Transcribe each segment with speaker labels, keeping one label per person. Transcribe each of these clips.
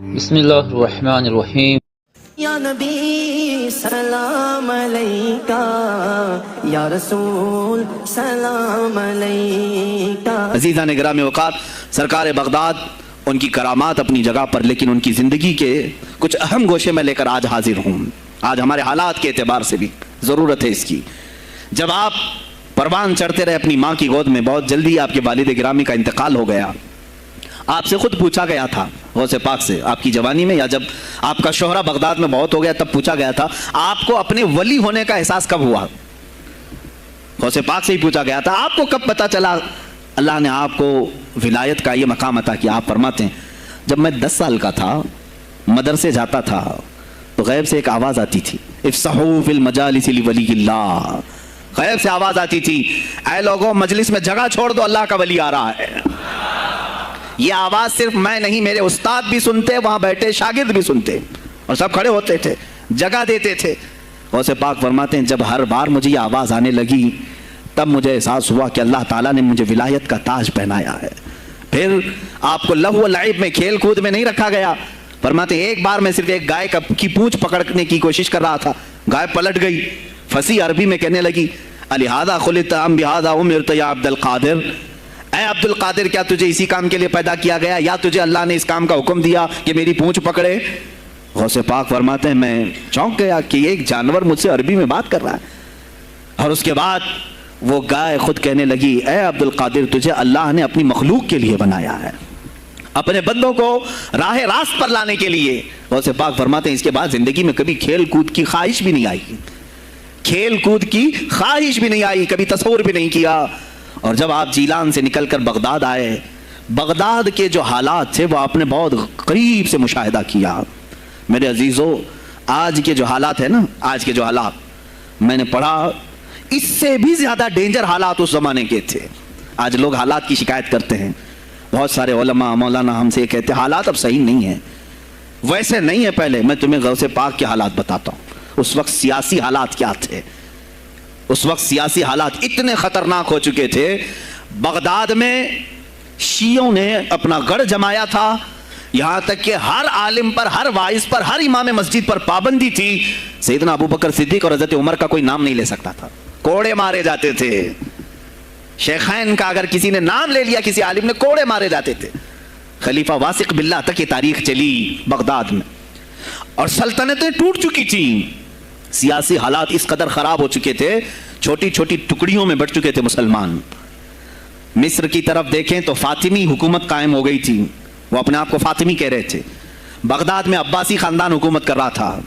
Speaker 1: بسم اللہ الرحمن الرحیم۔
Speaker 2: یا نبی سلام علیکہ، یا رسول سلام علیکہ۔
Speaker 3: عزیزان گرامی وقار، سرکار بغداد ان کی کرامات اپنی جگہ پر، لیکن ان کی زندگی کے کچھ اہم گوشے میں لے کر آج حاضر ہوں۔ آج ہمارے حالات کے اعتبار سے بھی ضرورت ہے اس کی۔ جب آپ پروان چڑھتے رہے اپنی ماں کی گود میں، بہت جلدی آپ کے والد گرامی کا انتقال ہو گیا۔ آپ سے خود پوچھا گیا تھا غوث پاک سے، آپ کی جوانی میں یا جب آپ کا شہرہ بغداد میں بہت ہو گیا تب پوچھا گیا تھا آپ کو اپنے ولی ہونے کا احساس کب ہوا؟ غوث پاک سے ہی پوچھا گیا تھا آپ کو کب پتا چلا اللہ نے آپ کو ولایت کا یہ مقام عطا کیا؟ آپ فرماتے ہیں جب میں 10 سال کا تھا، مدرسے جاتا تھا تو غیب سے ایک آواز آتی تھی، افصحوا فی المجالس لولی اللہ۔ غیب سے آواز آتی تھی، اے لوگوں مجلس میں جگہ چھوڑ دو، اللہ کا ولی آ رہا ہے۔ یہ آواز صرف میں نہیں، میرے استاد بھی سنتے، وہاں بیٹھے شاگرد بھی سنتے، اور سب کھڑے ہوتے تھے، جگہ دیتے تھے۔ غوث پاک فرماتے ہیں جب ہر بار مجھے یہ آواز آنے لگی تب مجھے احساس ہوا کہ اللہ تعالیٰ نے مجھے ولایت کا تاج پہنایا ہے۔ پھر آپ کو لہو و لعب میں، کھیل کود میں نہیں رکھا گیا۔ فرماتے ہیں ایک بار میں صرف ایک گائے کی پونچھ پکڑنے کی کوشش کر رہا تھا، گائے پلٹ گئی، فصیح عربی میں کہنے لگی الہذا خلقت ام بہذا امرت یا عبد القادر، اے عبد القادر کیا تجھے اسی کام کے لیے پیدا کیا گیا یا تجھے اللہ نے اس کام کا حکم دیا کہ میری پونچھ پکڑے؟ غوث پاک فرماتے ہیں میں چونک گیا کہ ایک جانور مجھ سے عربی میں بات کر رہا ہے۔ اور اس کے بعد وہ گائے خود کہنے لگی اے عبد القادر تجھے اللہ نے اپنی مخلوق کے لیے بنایا ہے، اپنے بندوں کو راہ راست پر لانے کے لیے۔ غوث پاک فرماتے ہیں اس کے بعد زندگی میں کبھی کھیل کود کی خواہش بھی نہیں آئی، کھیل کود کی خواہش بھی نہیں آئی، کبھی تصور بھی نہیں کیا۔ اور جب آپ جیلان سے نکل کر بغداد آئے، بغداد کے جو حالات تھے وہ آپ نے بہت قریب سے مشاہدہ کیا۔ میرے عزیزو آج کے جو حالات ہیں نا، آج کے جو حالات میں نے پڑھا اس سے بھی زیادہ ڈینجر حالات اس زمانے کے تھے۔ آج لوگ حالات کی شکایت کرتے ہیں، بہت سارے علماء مولانا ہم سے کہتے ہیں حالات اب صحیح نہیں ہیں، ویسے نہیں ہے پہلے۔ میں تمہیں غوث پاک کے حالات بتاتا ہوں، اس وقت سیاسی حالات کیا تھے۔ اس وقت سیاسی حالات اتنے خطرناک ہو چکے تھے، بغداد میں شیعوں نے اپنا گڑھ جمایا تھا، یہاں تک کہ ہر عالم پر، ہر واعظ پر، ہر امام مسجد پر پابندی تھی۔ سیدنا ابو بکر صدیق اور حضرت عمر کا کوئی نام نہیں لے سکتا تھا، کوڑے مارے جاتے تھے۔ شیخین کا اگر کسی نے نام لے لیا کسی عالم نے، کوڑے مارے جاتے تھے۔ خلیفہ واثق باللہ تک یہ تاریخ چلی بغداد میں، اور سلطنتیں ٹوٹ چکی تھیں۔ سیاسی حالات اس قدر خراب ہو چکے تھے، چھوٹی چھوٹی ٹکڑیوں میں بٹ چکے تھے مسلمان۔ مصر کی طرف دیکھیں تو فاطمی حکومت قائم ہو گئی تھی، وہ اپنے آپ کو فاطمی کہہ رہے تھے۔ بغداد میں عباسی خاندان حکومت کر رہا تھا،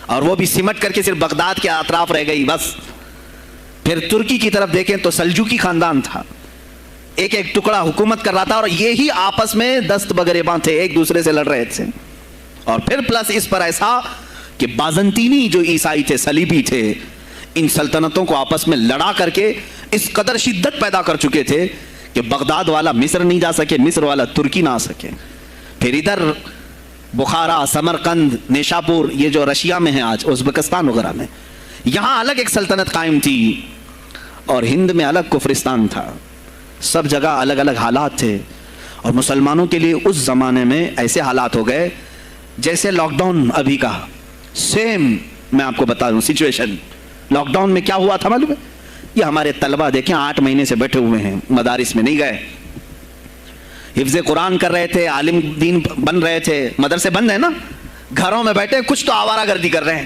Speaker 3: اور وہ بھی سمٹ کر کے صرف بغداد کے اطراف رہ گئی بس۔ پھر ترکی کی طرف دیکھیں تو سلجوکی خاندان تھا، ایک ایک ٹکڑا حکومت کر رہا تھا، اور یہی آپس میں دست بگریباں تھے، ایک دوسرے سے لڑ رہے تھے۔ اور پھر پلس اس پر ایسا کہ بازنطینی جو عیسائی تھے، صلیبی تھے، ان سلطنتوں کو آپس میں لڑا کر کے اس قدر شدت پیدا کر چکے تھے کہ بغداد والا مصر نہیں جا سکے، مصر والا ترکی نہ آ سکے۔ پھر ادھر بخارا، سمرقند، نیشاپور، یہ جو رشیا میں ہیں آج، ازبکستان وغیرہ میں، یہاں الگ ایک سلطنت قائم تھی، اور ہند میں الگ کفرستان تھا۔ سب جگہ الگ الگ حالات تھے، اور مسلمانوں کے لیے اس زمانے میں ایسے حالات ہو گئے جیسے لاک ڈاؤن ابھی کا سیم۔ میں آپ کو بتا دوں سچویشن لاک ڈاؤن میں کیا ہوا تھا معلوم ہے؟ یہ ہمارے طلبہ دیکھیں 8 مہینے سے بیٹھے ہوئے ہیں، مدارس میں نہیں گئے، حفظ قرآن کر رہے تھے، عالم دین بن رہے تھے، مدرسے بند ہیں نا، گھروں میں بیٹھے کچھ تو آوارہ گردی کر رہے ہیں۔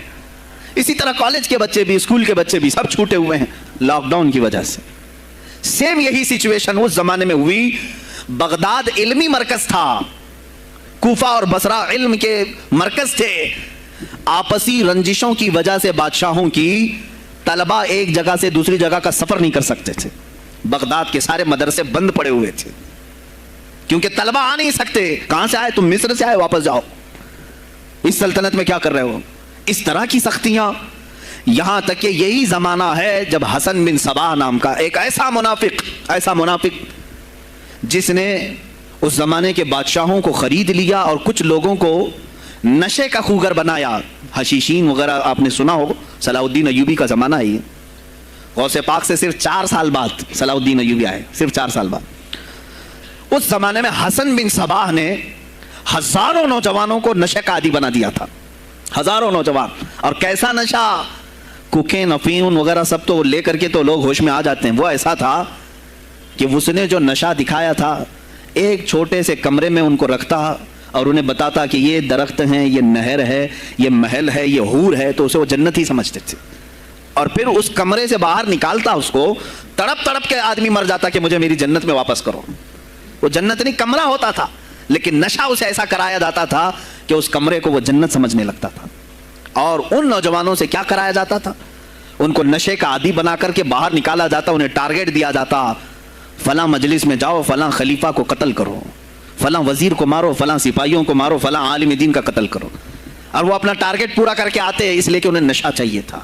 Speaker 3: اسی طرح کالج کے بچے بھی، اسکول کے بچے بھی، سب چھوٹے ہوئے ہیں لاک ڈاؤن کی وجہ سے۔ سیم یہی سچویشن اس زمانے میں ہوئی۔ بغداد علمی مرکز تھا، کوفہ اور بصرہ علم کے مرکز تھے۔ آپسی رنجشوں کی وجہ سے بادشاہوں کی طلبہ ایک جگہ سے دوسری جگہ کا سفر نہیں کر سکتے تھے۔ بغداد کے سارے مدرسے بند پڑے ہوئے تھے، کیونکہ طلبہ آ نہیں سکتے۔ کہاں سے آئے تم؟ مصر سے آئے، واپس جاؤ، اس سلطنت میں کیا کر رہے ہو؟ اس طرح کی سختیاں۔ یہاں تک کہ یہی زمانہ ہے جب حسن بن صباح نام کا ایک ایسا منافق جس نے اس زمانے کے بادشاہوں کو خرید لیا اور کچھ لوگوں کو نشے کا خوگر بنایا، حشیشین وغیرہ آپ نے سنا ہو، صلاح الدین ایوبی کا زمانہ ہے یہ۔ غوث پاک سے صرف 4 سال بعد صلاح الدین ایوبی آئے، صرف 4 سال بعد۔ اس زمانے میں حسن بن صباح نے हजारों नौजवानों को नशे का आदी बना दिया था, हजारों नौजवान। और कैसा नशा, कोकेन, अफीम वगैरह सब तो लेकर के तो लोग होश में आ जाते हैं। वो ऐसा था कि उसने जो नशा दिखाया था, एक छोटे से कमरे में उनको रखता और उन्हें बताता कि ये दरख्त हैं, ये नहर है, ये महल है, ये हूर है, तो उसे वो जन्नत ही समझते थे। और फिर उस कमरे से बाहर निकालता उसको, तड़प तड़प के आदमी मर जाता कि मुझे मेरी जन्नत में वापस करो। वो जन्नत नहीं, कमरा होता था, लेकिन नशा उसे ऐसा कराया जाता था कि उस कमरे को वो जन्नत समझने लगता था। और उन नौजवानों से क्या कराया जाता था, उनको नशे का आदी बना करके बाहर निकाला जाता, उन्हें टारगेट दिया जाता, फलां मजलिस में जाओ, फलां खलीफा को कत्ल करो, फलां वजीर को मारो, फलां सिपाहियों को मारो, फलां आलिम दीन का कत्ल करो। और वो अपना टारगेट पूरा करके आते हैं, इसलिए कि उन्हें नशा चाहिए था।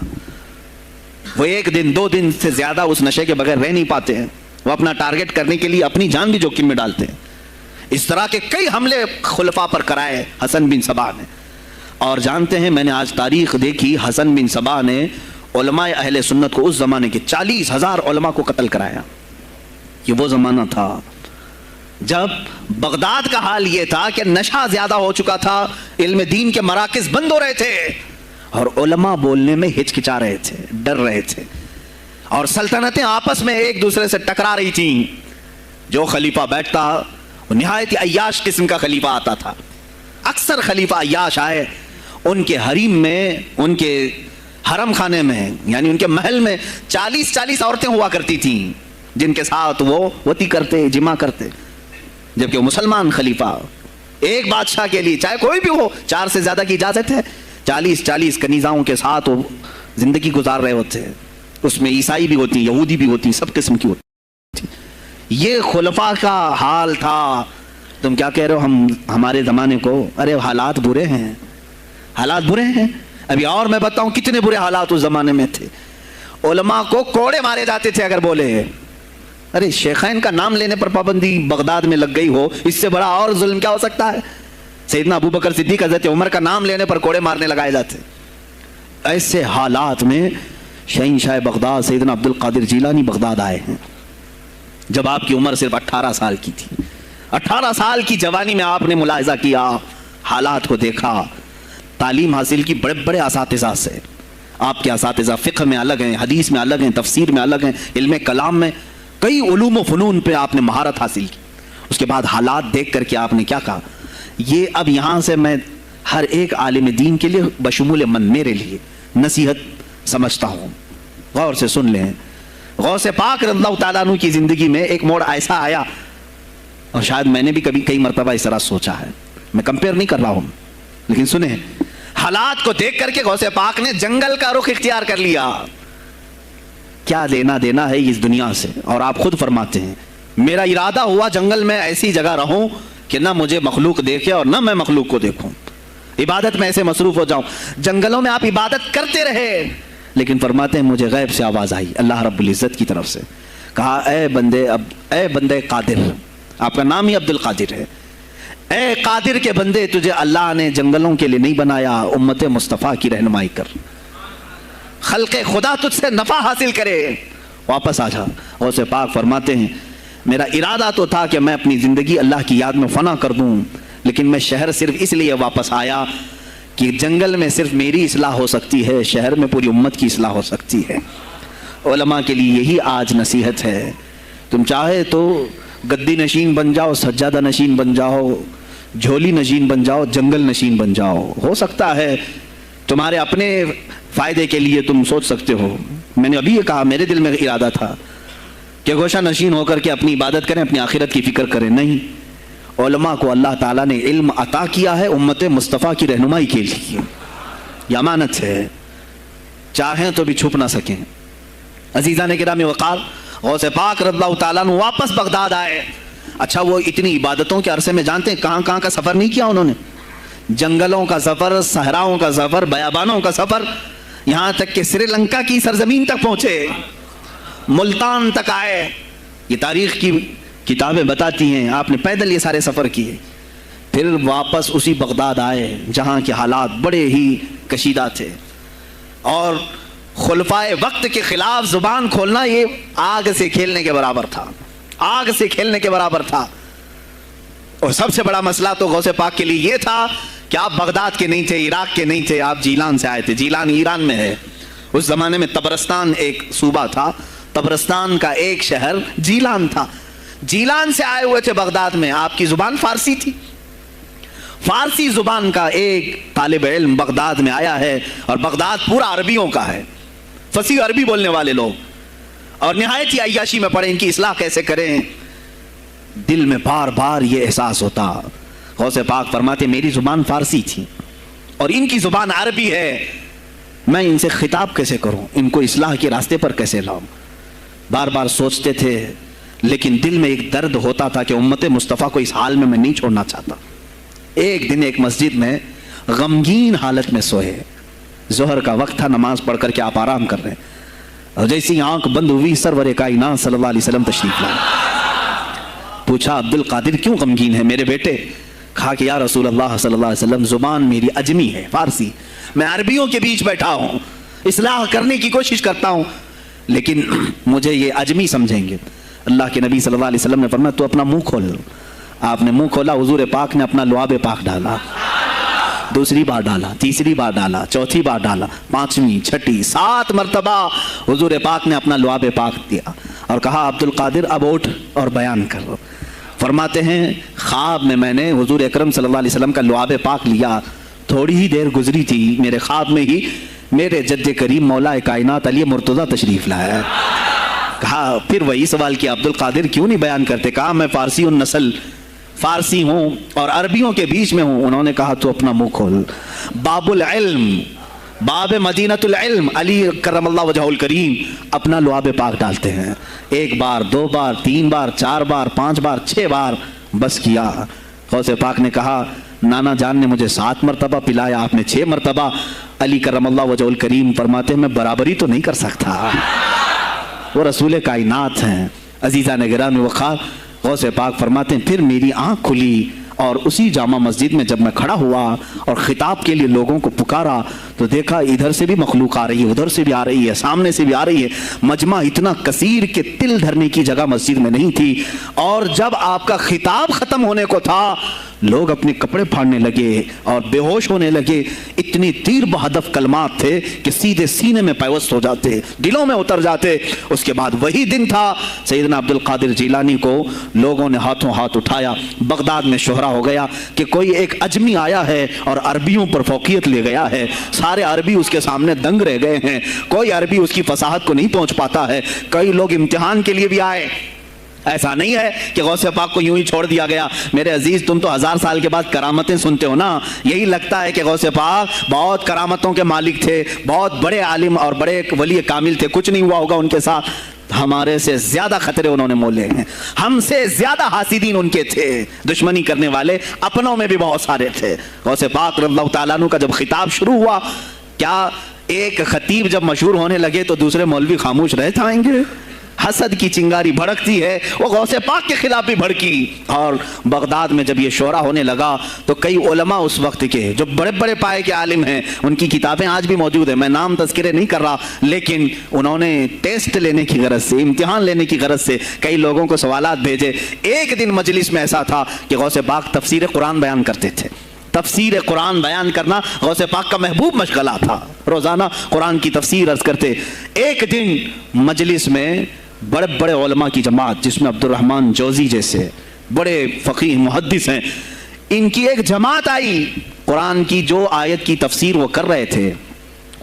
Speaker 3: वो एक दिन 2 दिन से ज्यादा उस नशे के बगैर रह नहीं पाते हैं। वो अपना टारगेट करने के लिए अपनी जान भी जोखिम में डालते हैं। इस तरह के कई हमले खुलफा पर कराए हसन बिन सबा ने। और जानते हैं, मैंने आज तारीख देखी, हसन बिन सबा ने उलमाए अहले सुन्नत को, उस जमाने के 40,000 उलमा को कत्ल कराया। ये वो जमाना था जब बगदाद का हाल ये था कि नशा ज्यादा हो चुका था, इल्म दीन के मराकिज बंद हो रहे थे और उलमा बोलने में हिचकिचा रहे थे, डर रहे थे। और सल्तनतें आपस में एक दूसरे से टकरा रही थी। जो खलीफा बैठता वो निहायत ही अय्याश किस्म का खलीफा आता था। अक्सर खलीफा अय्याश आए, उनके हरीम में, उनके हरम खाने में, यानी उनके महल में 40-40 औरतें हुआ करती थीं, जिनके साथ वो वती करते, जिमा करते। जबकि वो मुसलमान खलीफा एक बादशाह के लिए, चाहे कोई भी हो, 4 से ज्यादा की इजाजत है, 40-40 कनीजाओं के साथ वो जिंदगी गुजार रहे होते हैं। उसमें ईसाई भी होती, यहूदी भी होती, सब किस्म की होती। ये खुलफा का हाल था। तुम क्या कह रहे हो हमारे जमाने को? अरे हालात बुरे हैं, हालात बुरे हैं। अभी और मैं बताऊं कितने बुरे हालात उस जमाने में थे। उलमा को कोड़े मारे जाते थे अगर बोले। अरे शेखैन का नाम लेने पर पाबंदी बगदाद में लग गई हो, इससे बड़ा और जुल्म क्या हो सकता है? सैयदना अबू बकर सिद्दीक, हजरत उमर का नाम लेने पर कोड़े मारने लगाए जाते। ऐसे हालात में शहंशाह बगदाद सैयदना अब्दुल कादिर जीलानी बगदाद आए हैं, जब आपकी उम्र सिर्फ 18 साल की थी। 18 साल की जवानी में आपने मुलाहिजा किया, हालात को देखा, तालीम हासिल की बड़े बड़े असातिज़ा से। आपके असातिज़ा फ़िक़्ह में अलग हैं, हदीस में अलग हैं, तफसीर में अलग हैं, इल्म कलाम में, कई उलूम व फ़नून पे आपने महारत हासिल की। उसके बाद हालात देख करके आपने क्या कहा, ये अब यहाँ से मैं हर एक आलिम दीन के लिए बशमूल मन मेरे लिए नसीहत समझता हूँ। गौर से सुन लें। गौसे पाक रज़ियल्लाहु ताला अन्हु की ज़िंदगी में एक मोड़ ऐसा आया, और शायद मैंने भी कभी कई मरतबा इस तरह सोचा है, मैं कंपेयर नहीं कर रहा हूँ, लेकिन सुने, हालात को देख करके गौसे पाक ने जंगल का रुख इख्तियार कर लिया। क्या लेना देना है इस दुनिया से? और आप खुद फरमाते हैं, मेरा इरादा हुआ जंगल में ऐसी जगह रहूं कि ना मुझे मखलूक देखे और ना मैं मखलूक को देखूं, इबादत में ऐसे मसरूफ हो जाऊं। जंगलों में आप इबादत करते रहे, लेकिन फरमाते हैं मुझे गैब से आवाज आई अल्लाह रब्बुल इज्जत की तरफ से, कहा ए बंदे कादिर, आपका नाम ही अब्दुल कादिर है, ए कादिर के बंदे, तुझे अल्लाह ने जंगलों के लिए नहीं बनाया, उम्मत मुस्तफ़ा की रहनुमाई कर, खल्क़े खुदा तुझसे नफ़ा हासिल करे, वापस आ जा। और से पाक फरमाते हैं मेरा इरादा तो था कि मैं अपनी ज़िंदगी अल्लाह की याद में फ़ना कर दूं, लेकिन मैं शहर सिर्फ इसलिए वापस आया कि जंगल में सिर्फ मेरी इस्लाह हो सकती है, शहर में पूरी उम्मत की इस्लाह हो सकती है। उलमा के लिए यही आज नसीहत है। तुम चाहे तो गद्दी नशीन बन जाओ, सज्जादा नशीन बन जाओ, झोली नशीन बन जाओ, जंगल नशीन बन जाओ, हो सकता है तुम्हारे अपने फ़ायदे के लिए तुम सोच सकते हो। मैंने अभी ये कहा, मेरे दिल में इरादा था कि गोशा नशीन होकर के अपनी इबादत करें, अपनी आखिरत की फ़िक्र करें। नहीं, उलमा को अल्लाह ताला ने इल्म अता किया है उम्मत मुस्तफ़ा की रहनुमाई के लिए, यह अमानत है, चाहें तो भी छुप ना सकें। अजीज़ा ने गिरामी वक़ार, गौसे पाक रज़ियल्लाहु ताला अन्हु वापस बगदाद आए। अच्छा, वो इतनी इबादतों के अरसे में जानते हैं कहाँ कहाँ का सफ़र नहीं किया उन्होंने? जंगलों का सफ़र, सहराओं का सफ़र, बयाबानों का सफ़र, यहाँ तक कि श्रीलंका की सरजमीन तक पहुँचे, मुल्तान तक आए। ये तारीख़ की किताबें बताती हैं आपने पैदल ये सारे सफ़र किए, फिर वापस उसी बगदाद आए जहाँ के हालात बड़े ही कशीदा थे। और खुलफाए वक्त के खिलाफ जुबान खोलना ये आग से खेलने के बराबर था, आग से खेलने के बराबर था। اور سب سے بڑا مسئلہ تو غوث پاک کے لیے یہ تھا کہ آپ بغداد کے نہیں تھے، عراق کے نہیں تھے، آپ جیلان سے آئے تھے۔ جیلان ایران میں ہے۔ اس زمانے میں طبرستان ایک صوبہ تھا، طبرستان کا ایک شہر جیلان تھا۔ جیلان سے آئے ہوئے تھے بغداد میں۔ آپ کی زبان فارسی تھی، فارسی زبان کا ایک طالب علم بغداد میں آیا ہے، اور بغداد پورا عربیوں کا ہے، فصیح عربی بولنے والے لوگ، اور نہایت ہی عیاشی میں پڑے ان کی اصلاح کیسے کریں۔ دل میں بار بار یہ احساس ہوتا۔ غوث پاک فرماتے میری زبان فارسی تھی اور ان کی زبان عربی ہے، میں ان سے خطاب کیسے کروں، ان کو اصلاح کے راستے پر کیسے لاؤں۔ بار بار سوچتے تھے، لیکن دل میں ایک درد ہوتا تھا کہ امت مصطفیٰ کو اس حال میں نہیں چھوڑنا چاہتا۔ ایک دن ایک مسجد میں غمگین حالت میں سوئے، ظہر کا وقت تھا، نماز پڑھ کر کے آپ آرام کر رہے ہیں، اور جیسی آنکھ بند ہوئی سرور کائنات صلی اللہ علیہ وسلم تشریف لائے۔ پوچھا عبد القادر کیوں غمگین ہے میرے بیٹے؟ کہا کہ یا رسول اللہ صلی اللہ علیہ وسلم زبان میری اجمی ہے، فارسی، میں عربیوں کے بیچ بیٹھا ہوں، اصلاح کرنے کی کوشش کرتا ہوں، لیکن مجھے یہ اجمی سمجھیں گے۔ اللہ کے نبی صلی اللہ علیہ وسلم نے فرمایا تو اپنا منہ کھول۔ آپ نے منہ کھولا، حضور پاک نے اپنا لعاب پاک ڈالا، دوسری بار ڈالا، تیسری بار ڈالا، چوتھی بار ڈالا، پانچویں، چھٹی، 7 مرتبہ حضور پاک نے اپنا لعاب پاک دیا اور کہا عبد القادر اب اٹھ اور بیان کرو۔ فرماتے ہیں خواب میں نے حضور اکرم صلی اللہ علیہ وسلم کا لعاب پاک لیا، تھوڑی ہی دیر گزری تھی، میرے خواب میں ہی میرے جد کریم مولا کائنات علی مرتضیٰ تشریف لایا۔ کہا پھر وہی سوال کیا عبد القادر کیوں نہیں بیان کرتے؟ کہا میں فارسی النسل، فارسی ہوں اور عربیوں کے بیچ میں ہوں۔ انہوں نے کہا تو اپنا منہ کھول۔ باب العلم، باب مدینۃ العلم، علی کرم اللہ وجہہ الکریم اپنا لعاب پاک ڈالتے ہیں، 1 بار 2 بار 3 بار 4 بار 5 بار 6 بار بس کیا۔ غوث پاک نے کہا نانا جان نے مجھے 7 مرتبہ پلایا، آپ نے 6 مرتبہ۔ علی کرم اللہ وجہہ الکریم فرماتے ہیں میں برابری تو نہیں کر سکتا، وہ رسول کائنات ہیں۔ عزیزان گرامی وقار، غوث پاک فرماتے ہیں پھر میری آنکھ کھلی، اور اسی جامع مسجد میں جب میں کھڑا ہوا اور خطاب کے لیے لوگوں کو پکارا تو دیکھا ادھر سے بھی مخلوق آ رہی ہے، ادھر سے بھی آ رہی ہے، سامنے سے بھی آ رہی ہے۔ مجمع اتنا کثیر کہ تل دھرنے کی جگہ مسجد میں نہیں تھی، اور جب آپ کا خطاب ختم ہونے کو تھا لوگ اپنے کپڑے پھاڑنے لگے اور بے ہوش ہونے لگے۔ اتنی تیر بہدف کلمات تھے کہ سیدھے سینے میں پیوست ہو جاتے، دلوں میں اتر جاتے۔ اس کے بعد وہی دن تھا سیدنا عبد القادر جیلانی کو لوگوں نے ہاتھوں ہاتھ اٹھایا، بغداد میں شہرا ہو گیا کہ کوئی ایک اجمی آیا ہے اور عربیوں پر فوقیت لے گیا ہے، سارے عربی اس کے سامنے دنگ رہ گئے ہیں، کوئی عربی اس کی فصاحت کو نہیں پہنچ پاتا ہے۔ کئی لوگ امتحان کے لیے بھی آئے، ایسا نہیں ہے کہ غوث پاک کو یوں ہی چھوڑ دیا گیا۔ میرے عزیز تم تو 1000 سال کے بعد کرامتیں سنتے ہو نا، یہی لگتا ہے کہ غوث پاک بہت کرامتوں کے مالک تھے، بہت بڑے عالم اور بڑے ولی کامل تھے، کچھ نہیں ہوا ہوگا ان کے ساتھ۔ ہمارے سے زیادہ خطرے انہوں نے مولے ہیں، ہم سے زیادہ حاسدین ان کے تھے، دشمنی کرنے والے اپنوں میں بھی بہت سارے تھے۔ غوث پاک رضی اللہ تعالیٰ عنہ کا جب خطاب شروع ہوا، کیا ایک خطیب جب مشہور ہونے لگے تو دوسرے مولوی خاموش رہ جائیں گے؟ حسد کی چنگاری بھڑکتی ہے، وہ غوث پاک کے خلاف بھی بھڑکی۔ اور بغداد میں جب یہ شورا ہونے لگا تو کئی علماء اس وقت کے جو بڑے بڑے پائے کے عالم ہیں، ان کی کتابیں آج بھی موجود ہیں، میں نام تذکرے نہیں کر رہا، لیکن انہوں نے ٹیسٹ لینے کی غرض سے، امتحان لینے کی غرض سے کئی لوگوں کو سوالات بھیجے۔ ایک دن مجلس میں ایسا تھا کہ غوث پاک تفسیر قرآن بیان کرتے تھے، تفسیر قرآن بیان کرنا غوث پاک کا محبوب مشغلہ تھا، روزانہ قرآن کی تفسیر عرض کرتے۔ ایک دن مجلس میں بڑے بڑے علماء کی جماعت، جس میں عبد الرحمن جوزی جیسے بڑے فقیہ محدث ہیں، ان کی ایک جماعت آئی، قرآن کی جو آیت کی تفسیر وہ کر رہے تھے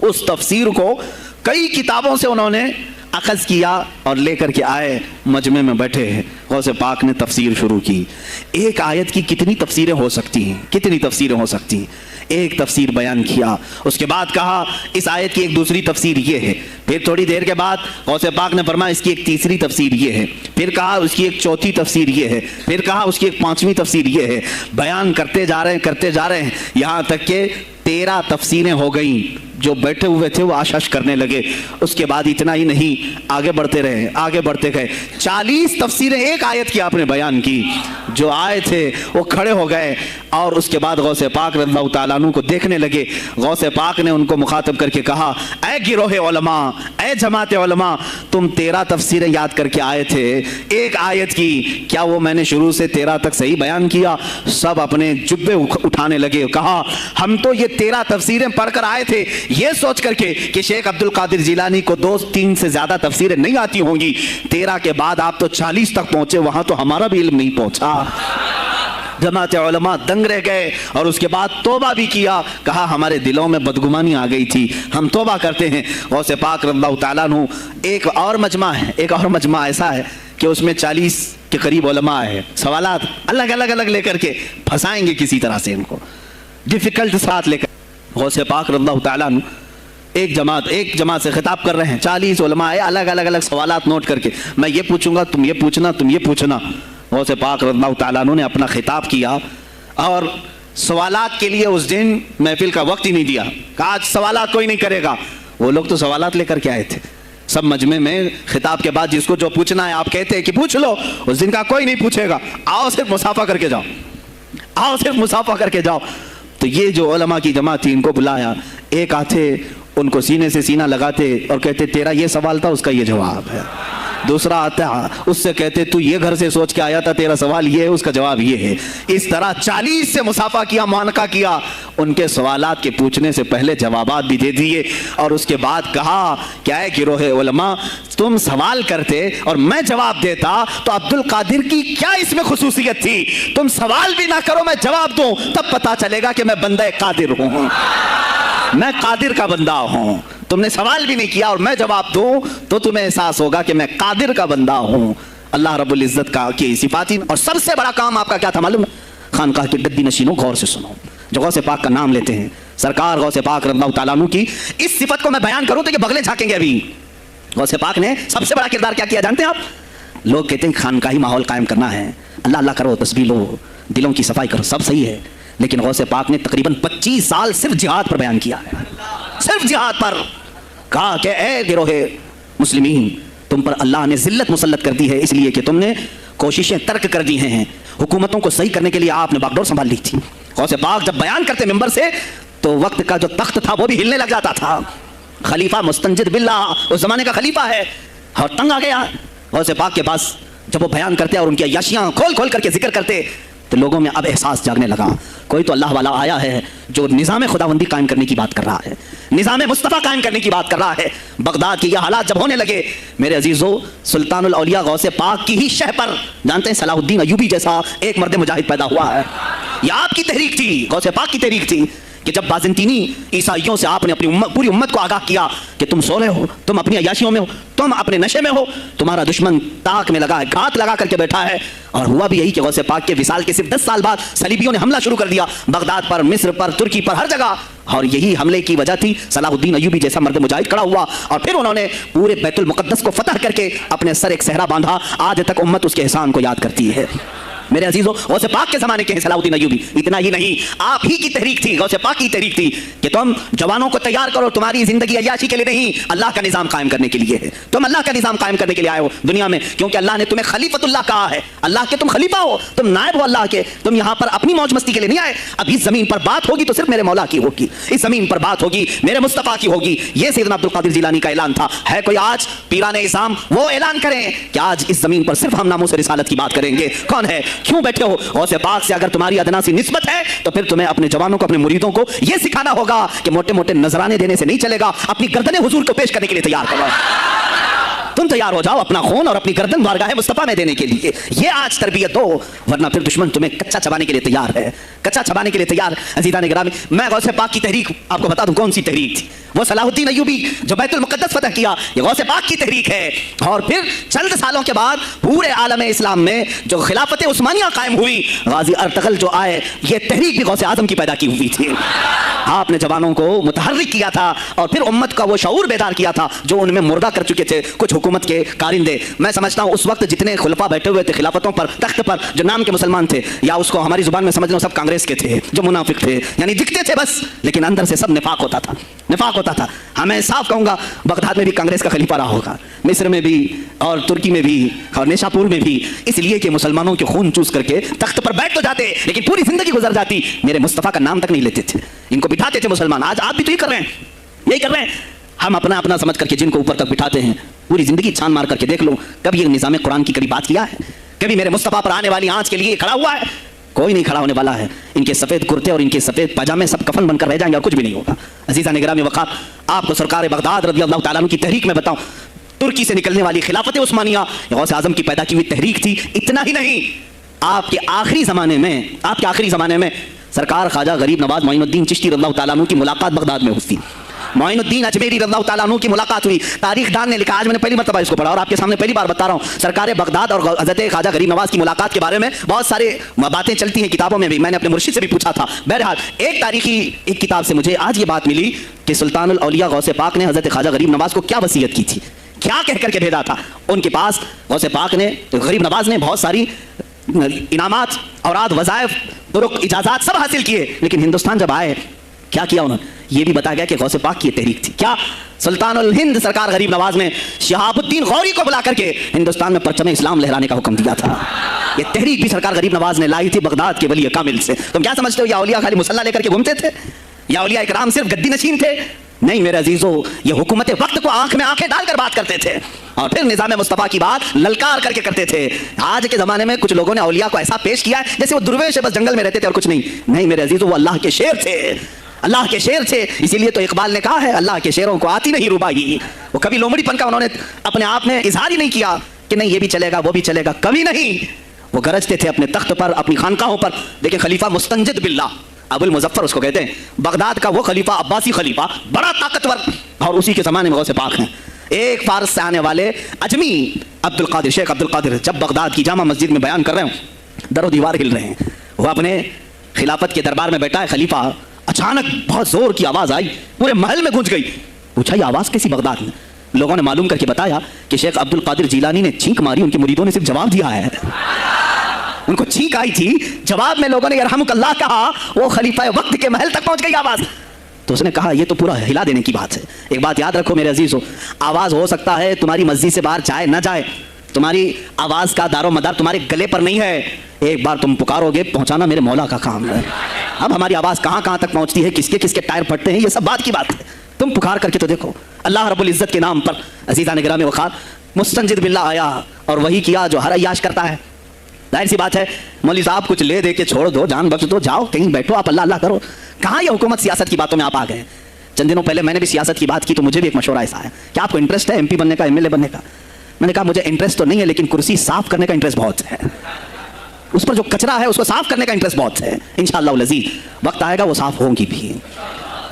Speaker 3: اس تفسیر کو کئی کتابوں سے انہوں نے اخذ کیا اور لے کر کے آئے، مجمع میں بیٹھے ہیں، غوث پاک نے تفسیر شروع کی۔ ایک آیت کی کتنی تفسیریں ہو سکتی ہیں، کتنی تفسیریں ہو سکتی ہیں؟ ایک تفسیر بیان کیا، اس کے بعد کہا اس آیت کی ایک دوسری تفسیر یہ ہے، پھر تھوڑی دیر کے بعد غوث پاک نے فرمایا اس کی ایک تیسری تفسیر یہ ہے، پھر کہا اس کی ایک چوتھی تفسیر یہ ہے، پھر کہا اس کی ایک پانچویں تفسیر یہ ہے۔ بیان کرتے جا رہے ہیں، یہاں تک کہ 13 تفسیریں ہو گئیں۔ जो बैठे हुए थे वो आशाश करने लगे। उसके बाद इतना ही नहीं, आगे बढ़ते रहे, आगे बढ़ते गए। 40 तफसीरें एक आयत की आपने बयान की। जो आए थे वो खड़े हो गए और उसके बाद गौसे पाक रज़ियल्लाहु ताला अन्हु को देखने लगे। गौसे पाक ने उनको मुखातब करके कहा, ऐ गिरोहे उलमा, ऐ जमात उलमा, तुम 13 तफसीरें याद करके आए थे एक आयत की, क्या वो मैंने शुरू से 13 तक सही बयान किया? सब अपने जुब्बे उठाने लगे। कहा, हम तो ये 13 तफसीरें पढ़कर आए थे ये सोच करके कि शेख अब्दुल कादिर जिलानी को 2-3 से ज्यादा तफसीरें नहीं आती होंगी। 13 के बाद आप तो 40 तक पहुंचे, वहां तो हमारा भी इल्म नहीं पहुंचा। जमात उलमा दंग रह गए और उसके बाद तौबा भी किया। कहा, हमारे दिलों में बदगुमानी आ गई थी, हम तौबा करते हैं। गौसे पाक रज़ियल्लाहु ताला अन्हु, एक और मजमा है, एक और मजमा ऐसा है कि उसमें 40 के करीब उलमा है। सवालात अलग अलग अलग लेकर के फंसाएंगे किसी तरह से, इनको डिफिकल्ट साथ लेकर। गौसे पाक रज़ियल्लाहु ताला अन्हु एक जमात से खिताब कर रहे हैं। 40 उलमा है, अलग अलग अलग सवालात नोट करके, मैं ये पूछूंगा, तुम ये पूछना, तुम ये पूछना। गौसे पाक रज़ियल्लाहु ताला अन्हु ने अपना खिताब किया और सवालात के लिए उस दिन महफिल का वक्त ही नहीं दिया। कहा, आज सवालात कोई नहीं करेगा। वो लोग तो सवालात लेकर के आए थे। सब मजमे में खिताब के बाद जिसको जो पूछना है आप कहते हैं कि पूछ लो, उस दिन का कोई नहीं पूछेगा। आओ सिर्फ मुसाफा करके जाओ, आओ सिर्फ मुसाफा करके जाओ। तो ये जो उलमा की जमात थी, इनको बुलाया। एक आते उनको सीने से सीना लगाते और कहते, तेरा ये सवाल था, उसका ये जवाब है। दूसरा आता, उससे कहते, तू ये घर से सोच के आया था, तेरा सवाल ये है, उसका जवाब ये है। इस तरह 40 से मुसाफा किया, मुआनका किया। उनके सवालात के पूछने से पहले जवाबात भी दे दिए और उसके बाद कहा, क्या है गिरोहे उलमा, तुम सवाल करते और मैं जवाब देता तो अब्दुल कादिर की क्या इसमें खुसूसियत थी? तुम सवाल भी ना करो, मैं जवाब दूं, तब पता चलेगा कि मैं बंदा कादिर हूं, मैं कादिर का बंदा हूं। तुमने सवाल भी नहीं किया और मैं जवाब दूं तो तुम्हें एहसास होगा कि मैं कादिर का बंदा हूं। अल्लाह रब्बुल इज्जत का की सिफाती। और सबसे बड़ा काम आपका क्या था मालूम? खानकाह के गद्दी नशीनों, गौर से सुनो, जो गौसे पाक का नाम लेते हैं, सरकार गौसे पाक रज़ियल्लाहु ताला अन्हु की इस सिफत को मैं बयान करूं तो ये बगले झाकेंगे। अभी गौसे पाक ने सबसे बड़ा किरदार क्या किया जानते हैं आप? लोग कहते हैं खानकाही माहौल कायम करना है, अल्लाह अल्लाह करो, तस्बीह लो, दिलों की सफाई करो, सब सही है। लेकिन गौसे पाक ने तकरीबन 25 साल सिर्फ जिहाद पर बयान किया है, सिर्फ जिहाद पर। कहा कि ए गिरोहे मुस्लिमीन, तुम पर अल्लाह ने जिल्लत मुसल्लत कर दी है इसलिए कि तुमने कोशिशें तर्क कर दी हैं। हुकूमतों को सही करने के लिए आपने बागडोर संभाल ली थी। गौसे पाक जब बयान करते मिंबर से तो वक्त का जो तख्त था वो भी हिलने लग जाता था। खलीफा मुस्तंजिद बिल्लाह, उस जमाने का खलीफा है, और तंग आ गया गौसे पाक के पास। जब वो बयान करते और उनकी अय्याशियां खोल खोल करके जिक्र करते तो लोगों में अब एहसास जागने लगा, कोई तो अल्लाह वाला आया है जो निज़ाम खुदाबंदी कायम करने की बात कर रहा है, निज़ाम मुस्तफ़ा कायम करने की बात कर रहा है। बगदाद के ये हालात जब होने लगे, मेरे अजीजों, सुल्तानुल औलिया गौसे पाक की ही शह पर जानते हैं सलाहुद्दीन अय्यूबी जैसा एक मर्द मुजाहिद पैदा हुआ है। यह आपकी तहरीक थी, गौसे पाक की तहरीक थी कि जब बाज़ंतीनी ईसाइयों से आपने अपनी पूरी उम्मत को आगाह किया कि तुम सो रहे हो, तुम अपनी अय्याशियों में हो, तुम अपने नशे में हो, तुम्हारा दुश्मन ताक में लगा है, घात लगा करके बैठा है। और हुआ भी यही कि गौसे पाक के विसाल के सिर्फ 10 साल बाद सलीबियों ने हमला शुरू कर दिया बगदाद पर, मिस्र पर, तुर्की पर, हर जगह। और यही हमले की वजह थी सलाहुद्दीन अय्यूबी जैसा मर्द मुजाहिद खड़ा हुआ और फिर उन्होंने पूरे बैतुल मुक़द्दस को फतह करके अपने सर एक सहरा बांधा। आज तक उम्मत उसके एहसान को याद करती है। मेरे अजीजों, गौसे पाक के जमाने के हैं सलाहुद्दीन अय्यूबी। इतना ही नहीं, आप ही की तहरीक थी, गौसे पाक की तहरीक थी कि तुम जवानों को तैयार करो, तुम्हारी जिंदगी अय्याशी के लिए नहीं, अल्लाह का निजाम कायम करने के लिए है। तुम अल्लाह का निजाम कायम करने के लिए आए हो दुनिया में, क्योंकि अल्लाह ने तुम्हें खलीफतुल्लाह कहा है। अल्लाह के तुम खलीफा हो, तुम नायब हो अल्लाह के। तुम यहाँ पर अपनी मौज मस्ती के लिए नहीं आए। अब इस जमीन पर बात होगी तो सिर्फ मेरे मौला की होगी, इस जमीन पर बात होगी मेरे मुस्तफा की होगी। ये सैयदना अब्दुल कादिर जिलानी का ऐलान था। है कोई आज पीराने इस्लाम वो ऐलान करें कि आज इस जमीन पर सिर्फ हम नामूस रिसालत की बात करेंगे? कौन है? क्यों बैठे हो? गौसे पाक से अगर तुम्हारी अदना सी निस्बत है तो फिर तुम्हें अपने जवानों को, अपने मुरीदों को यह सिखाना होगा कि मोटे मोटे नजराने देने से नहीं चलेगा, अपनी गर्दनें हुजूर को पेश करने के लिए तैयार करो। तुम तैयार हो जाओ अपना खून और अपनी गर्दन बारगाह मुस्तफा में देने के लिए। ये आज तरबियत दो, वरना फिर दुश्मन तुम्हें कच्चा चबाने के लिए तैयार है, कच्चा चबाने के लिए तैयार। अज़ीज़ान गिरामी, मैं गौसे पाक की तहरीक आपको बता दूं कौन सी तहरीक थी। वो सलाहुद्दीन अय्यूबी जो बैतुल मुक़द्दस फतह किया, ये गौसे पाक की तहरीक है। और फिर चंद सालों के बाद पूरे आलम इस्लाम में जो खिलाफत उस्मानिया कायम हुई, गाजी अर्तगल जो आए, ये तहरीक भी गौसे आज़म की पैदा की हुई थी। आपने जवानों को मुतहर्रिक किया था और फिर उम्मत का वो शऊर बेदार किया था जो उनमें मुर्दा कर चुके थे कुछ हुकूमत हुकूमत के कारिंदे। मैं समझता हूँ उस वक्त जितने खुलफा बैठे हुए थे खिलाफतों पर, तख्त पर, जो नाम के मुसलमान थे, या उसको हमारी जुबान में समझ लो सब कांग्रेस के थे, जो मुनाफिक थे, यानी दिखते थे बस, लेकिन अंदर से सब निफाक होता था, निफाक होता था। हाँ, मैं साफ कहूँगा बगदाद में भी कांग्रेस का खलीफा रहा होगा, मिस्र में भी और तुर्की में भी और निशापुर में भी, इसलिए कि मुसलमानों के खून चूस करके तख्त पर बैठ तो जाते लेकिन पूरी जिंदगी गुजर जाती, मेरे मुस्तफ़ा का नाम तक नहीं लेते थे, इनको बिठाते थे मुसलमान। आज आप भी तो यही कर रहे हैं, यही कर रहे हैं। हम अपना अपना समझ करके जिनको ऊपर तक बिठाते हैं, पूरी जिंदगी छान मार करके देख लो, कभी ये निज़ाम कुरान की कभी बात किया है? कभी मेरे मुस्तफ़ा पर आने वाली आंच के लिए खड़ा हुआ है? कोई नहीं खड़ा होने वाला है। इनके सफ़ेद कुर्ते और इनके सफ़ेद पजामे सब कफन बनकर रह जाएंगे और कुछ भी नहीं होगा। अज़ीज़ान निगरामी वक़ार, आपको सरकार बगदाद रज़ी अल्लाह तआला अन्हु की तहरीक में बताऊं, तुर्की से निकलने वाली खिलाफत उस्मानिया गौसे आज़म की पैदा की हुई तहरीक थी। इतना ही नहीं, आपके आखिरी ज़माने में सरकार ख्वाजा गरीब नवाज मोइनुद्दीन चिश्ती रज़ियल्लाहु तआला अन्हु की मुलाकात बगदाद में हुई। मोइनुद्दीन अजमेरी रज़ियल्लाहु तआला अन्हु की मुलाकात हुई। तारीखदान ने लिखा, आज मैंने पहली मरतबा इसको पढ़ा और आपके सामने पहली बार बता रहा हूँ, सरकार बगदाद और हज़रत ख्वाजा गरीब नवाज की मुलाकात के बारे में बहुत सारे बातें चलती हैं किताबों में भी, मैंने अपने मुर्शिद से भी पूछा था। बहरहाल एक तारीखी एक किताब से मुझे आज ये बात मिली कि सुल्तानुल औलिया गौसे पाक ने हज़रत ख्वाजा गरीब नवाज को क्या वसीयत की थी, क्या कह करके भेजा था। उनके पास गौसे पाक ने, गरीब नवाज ने बहुत सारी इनामात, औराद, वज़ाइफ, तुरुक, इजाज़ात सब हासिल किए, लेकिन हिंदुस्तान जब आए क्या किया उन्होंने, ये भी बताया गया कि गौसे पाक की तहरीक थी। क्या? सुल्तानुल हिंद सरकार गरीब नवाज ने शहाबुद्दीन गौरी को बुला करके हिंदुस्तान में परचम इस्लाम लहराने का हुक्म दिया था। ये तहरीक भी सरकार गरीब नवाज ने लाई थी बगदाद के वली कामिल से। तुम क्या समझते हो या औलिया खाली मुसल्ला लेकर के घूमते थे, या औलिया इकराम सिर्फ गद्दी नशीन थे? नहीं मेरे अजीजों, ये हुकूमत वक्त को आंख में आंखें डालकर बात करते थे और फिर निज़ाम मुस्तफ़ा की बात ललकार करके करते थे। आज के ज़माने में कुछ लोगों ने औलिया को ऐसा पेश किया है जैसे वो दुर्वेश है, बस जंगल में रहते थे और कुछ नहीं। नहीं मेरे अजीजों, वो अल्लाह के शेर थे, अल्लाह के शेर थे। इसीलिए तो इकबाल ने कहा है, अल्लाह के शेरों को आती नहीं रुबाई। वो कभी लोमड़ीपन का उन्होंने अपने आप में इजहार ही नहीं किया कि नहीं ये भी चलेगा वो भी चलेगा, कभी नहीं। वो गरजते थे अपने तख्त पर, अपनी खानकाहों पर। देखिए खलीफा मुस्तंजिद बिल्लाह, अबुल मुजफ्फर उसको कहते हैं, बगदाद का वो खलीफा, अब्बासी खलीफा, बड़ा ताकतवर, और उसी के ज़माने में गौसे पाक हैं। एक फारस से आने वाले अजमी अब्दुल कादिर, शेख अब्दुल कादिर, जब बगदाद की जामा मस्जिद में बयान कर रहे हो, दरो दीवार हिल रहे हैं। वो अपने खिलाफत के दरबार में बैठा है खलीफा, अचानक बहुत जोर की आवाज़ आई, पूरे महल में गूंज गई। पूछा ये आवाज़ कैसी बगदाद में? लोगों ने मालूम करके बताया कि शेख अब्दुल कादिर जीलानी ने छींक मारी, उनके मुरीदों ने सिर्फ जवाब दिया है। उनको छींक आई थी, जवाब में लोगों ने यरहमुकल्लाह कहा, वो खलीफा वक्त के महल तक पहुंच गई आवाज़। तो उसने कहा ये तो पूरा हिला देने की बात है। एक बात याद रखो मेरे अजीज़ों, आवाज़ हो सकता है तुम्हारी मस्जिद से बाहर जाए ना जाए, तुम्हारी आवाज़ का दारो मदार तुम्हारे गले पर नहीं है। एक बार तुम पुकारोगे, पहुंचाना मेरे मौला का काम है। अब हमारी आवाज़ कहाँ कहाँ तक पहुंचती है, किसके किसके टायर फटते हैं, ये सब बात की बात है। तुम पुकार करके तो देखो। अल्लाह रब्बुल इज़्ज़त के नाम पर अज़ीज़ान निगरामी वक़ार मुस्तंजिद बिल्लाह आया और वही किया जो हर अय्याश करता है। जाहिर सी बात है, मौलवी साहब कुछ ले दे के छोड़ दो, जान बख्श दो, जाओ कहीं बैठो, आप अल्लाह अल्लाह करो। कहाँ ये हुकूमत सियासत की बातों में आप आ गए? चंद दिनों पहले मैंने भी सियासत की बात की तो मुझे भी एक मशवरा ऐसा है, क्या आपको इंटरेस्ट है MP बनने का, MLA बनने का? मैंने कहा मुझे इंटरेस्ट तो नहीं है, लेकिन कुर्सी साफ करने का इंटरेस्ट बहुत है, उस पर जो कचरा है उसको साफ करने का इंटरेस्ट बहुत है। इंशाअल्लाह अज़ीज़ वक्त आएगा वो साफ होंगी भी।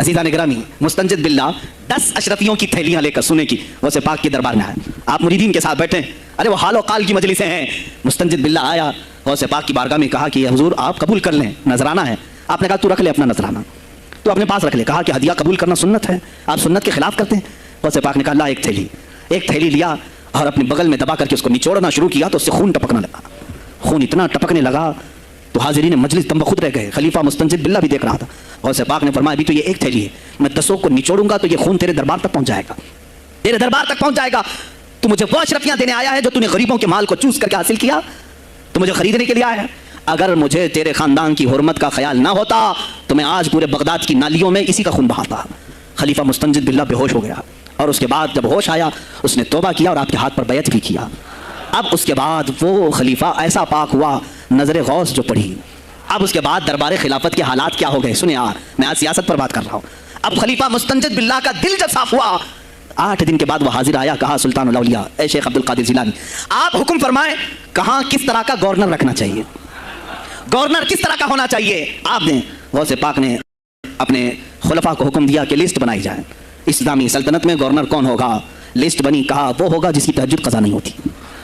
Speaker 3: अज़ीज़ान निगरामी मुस्तंजिद बिल्लाह 10 अशरफियों की थैलियां लेकर सुने की गौसे पाक के दरबार में आए। आप मुरीदीन के साथ बैठे, अरे वो हाल और काल की मजलिसें हैं। मुस्तंजिद बिल्लाह आया, गौसे पाक की बारगाह में कहा कि हुजूर आप कबूल कर लें, नजराना है। आपने कहा तू रख ले अपना नजराना, तो अपने पास रख ले। कहा कि हदिया कबूल करना सुन्नत है, आप सुन्नत के खिलाफ करते हैं। गौसे पाक ने कहा ला एक थैली लिया और अपने बगल में दबा करके उसको निचोड़ना शुरू किया तो उससे खून टपकने लगा। खून इतना टपकने लगा तो हाजिरीन मजलिस तंबा खुद रह गए। खलीफा मुस्तंजिद बिल्लाह भी देख रहा था। गौसे पाक ने फरमाया अभी तो ये एक थैली है, मैं 10 को निचोड़ूंगा तो ये खून तेरे दरबार तक पहुंच जाएगा, तेरे दरबार तक पहुंच जाएगा। तू मुझे वो अशरफियां देने आया है जो तूने गरीबों के माल को चूस करके हासिल किया, तो मुझे खरीदने के लिए आया है। अगर मुझे तेरे खानदान की हुर्मत का ख्याल ना होता तो मैं आज पूरे बगदाद की नालियों में इसी का खून बहाता। खलीफा मुस्तंजिद बिल्लाह बेहोश हो गया और उसके बाद जब होश आया उसने तौबा किया और आपके हाथ पर बैत भी किया। अब उसके बाद वो खलीफा ऐसा पाक हुआ, नजर गौस जो पड़ी। अब उसके बाद दरबार खिलाफत के हालात क्या हो गए सुने यार, मैं आज सियासत पर बात कर रहा हूँ। अब खलीफा मुस्तंजिद बिल्लाह का दिल जब साफ हुआ, 8 दिन के बाद वो हाजिर आया। कहा सुल्तानुल औलिया ए शेख अब्दुल कादिर जिलानी, आप हुक्म फरमाएं कहाँ किस तरह का गवर्नर रखना चाहिए, गवर्नर किस तरह का होना चाहिए। आपने गौसे पाक ने अपने खुलफा को हुक्म दिया कि लिस्ट बनाई जाए, इस्लामी सल्तनत में गवर्नर कौन होगा। लिस्ट बनी, कहा वो होगा जिसकी तहज्जुद कज़ा नहीं होती,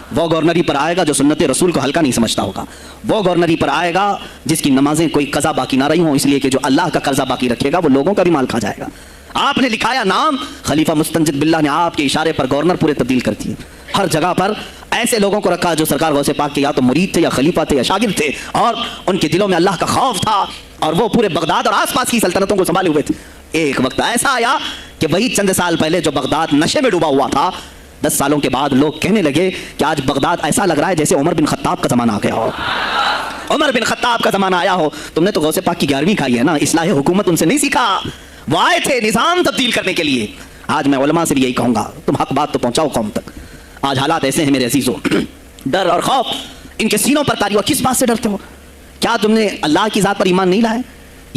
Speaker 3: वो गवर्नरी पर आएगा जो सुन्नत रसूल को हल्का नहीं समझता होगा, वो गवर्नरी पर आएगा जिसकी नमाजें कोई कज़ा बाकी ना रही हो, इसलिए कि जो अल्लाह का कर्जा बाकी रखेगा वो लोगों का भी माल खा जाएगा। आपने लिखाया नाम, खलीफा मुस्तंजिद बिल्लाह ने आपके इशारे पर गवर्नर पूरे तब्दील कर दिए। हर जगह पर ऐसे लोगों को रखा जो सरकार गौसे पाक के या तो मुरीद थे या खलीफा थे या शागिर्द थे, और उनके दिलों में अल्लाह का खौफ था, और वो पूरे बगदाद और आसपास की सल्तनतों को संभाले हुए थे। एक वक्त ऐसा आया कि वही चंद साल पहले जो बगदाद नशे में डूबा हुआ था, 10 सालों के बाद लोग कहने लगे कि आज बगदाद ऐसा लग रहा है जैसे उमर बिन खत्ताब का जमाना आ गया हो, उमर बिन खत्ताब का जमाना आया हो। तुमने तो गौसे पाक की 11वीं खाई है ना, इस्लाह हुकूमत उनसे नहीं सीखा, वो आए थे निजाम तब्दील करने के लिए। आज मैं उलमा से भी यही कहूंगा, तुम हक बात तो पहुंचाओ कौम तक। आज हालात ऐसे हैं मेरे अजीजों, डर और खौफ इनके सीनों पर तारी हुआ। किस बात से डरते हो? क्या तुमने अल्लाह की जात पर ईमान नहीं लाया?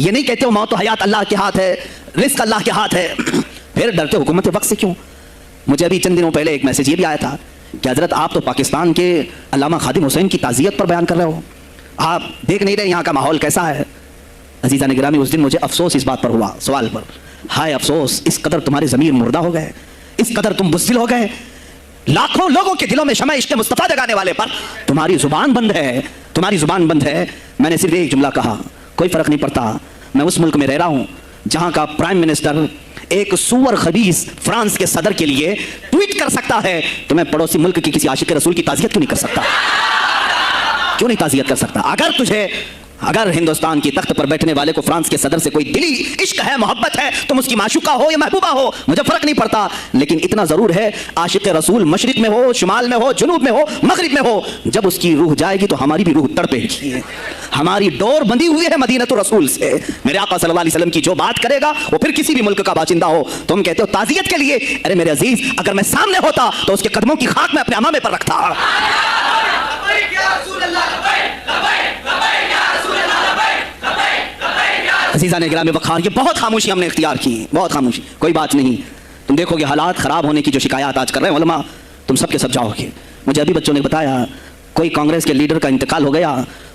Speaker 3: ये नहीं कहते हो मौत हयात अल्लाह के हाथ है, रिस्क अल्लाह के हाथ है, फिर डरते हो हुकूमत वक्त से क्यों? मुझे अभी चंद दिनों पहले एक मैसेज ये भी आया था कि हजरत आप तो पाकिस्तान के अल्लामा खादिम हुसैन की ताज़ियत पर बयान कर रहे हो, आप देख नहीं रहे यहाँ का माहौल कैसा है। अजीज़ान गिरामी, उस दिन मुझे अफसोस इस बात पर हुआ, सवाल पर, हाय अफसोस, इस कदर तुम्हारे ज़मीर मुर्दा हो गए, इस कदर तुम बुज़दिल हो गए, लाखों लोगों के दिलों में शमा इश्क़ मुस्तफ़ा जगाने वाले पर तुम्हारी ज़ुबान बंद है, तुम्हारी ज़ुबान बंद है। मैंने सिर्फ एक जुमला कहा, कोई फ़र्क नहीं पड़ता, मैं उस मुल्क में रह रहा हूँ जहाँ का प्राइम मिनिस्टर एक सुअर खबीस फ्रांस के सदर के लिए ट्वीट कर सकता है, तो मैं पड़ोसी मुल्क के किसी आशिक रसूल की ताज़ियत क्यों नहीं कर सकता? क्यों नहीं ताज़ियत कर सकता? अगर हिंदुस्तान की तख्त पर बैठने वाले को फ्रांस के सदर से कोई दिली इश्क है, मोहब्बत है, तुम उसकी माशूका हो या महबूबा हो, मुझे फर्क नहीं पड़ता, लेकिन इतना जरूर है आशिक रसूल मशरिक में हो, शुमाल में हो, जुनूब में हो, मगरिब में हो, जब उसकी रूह जाएगी तो हमारी भी रूह तड़पेगी। हमारी डोर बंधी हुई है मदीनतुर रसूल से। मेरे आका सल्लल्लाहु अलैहि वसल्लम की जो बात करेगा वो फिर किसी भी मुल्क का बाशिंदा हो। तुम कहते हो ताज़ियत के लिए, अरे मेरे अजीज, अगर मैं सामने होता तो उसके कदमों की खाक में अपने अमामे पर रखता। अज़ीज़ान गिरामी वक़ार, ये बहुत खामोशी हमने इख्तियार की, बहुत खामोशी। कोई बात नहीं, तुम देखोगे हालात ख़राब होने की जो शिकायत आज कर रहे हैं उलमा, तुम सब के सब जाओगे। मुझे अभी बच्चों ने बताया कोई कांग्रेस के लीडर का इंतकाल हो गया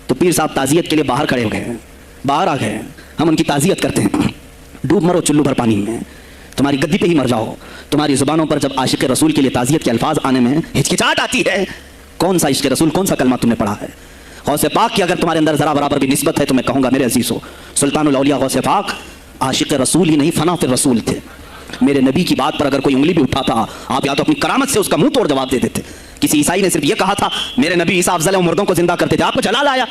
Speaker 3: तो पीर साहब ताज़ियत के लिए बाहर खड़े हो गए, बाहर आ गए, हम उनकी ताज़ियत करते हैं। डूब मरो चुल्लू भर पानी में, तुम्हारी गद्दी पे ही मर जाओ। तुम्हारी ज़ुबानों पर जब आशिक रसूल के लिए ताज़ियत के अल्फाज आने में हिचकिचाहट आती है, कौन सा इश्क़ रसूल, कौन सा कलमा तुमने पढ़ा है? गौसे पाक की अगर तुम्हारे अंदर जरा बराबर भी निस्बत है तो मैं कहूँगा मेरे अजीज़ों, सुल्तानुल औलिया गौसे पाक आशिक रसूल ही नहीं, फना फिर रसूल थे। मेरे नबी की बात पर अगर कोई उंगली भी उठाता, आप या तो अपनी करामत से उसका मुंह तोड़ जवाब दे देते। किसी ईसाई ने सिर्फ ये कहा था मेरे नबी ईसा अफजल है, वो मुर्दों को जिंदा करते थे, आपको जलाल आया,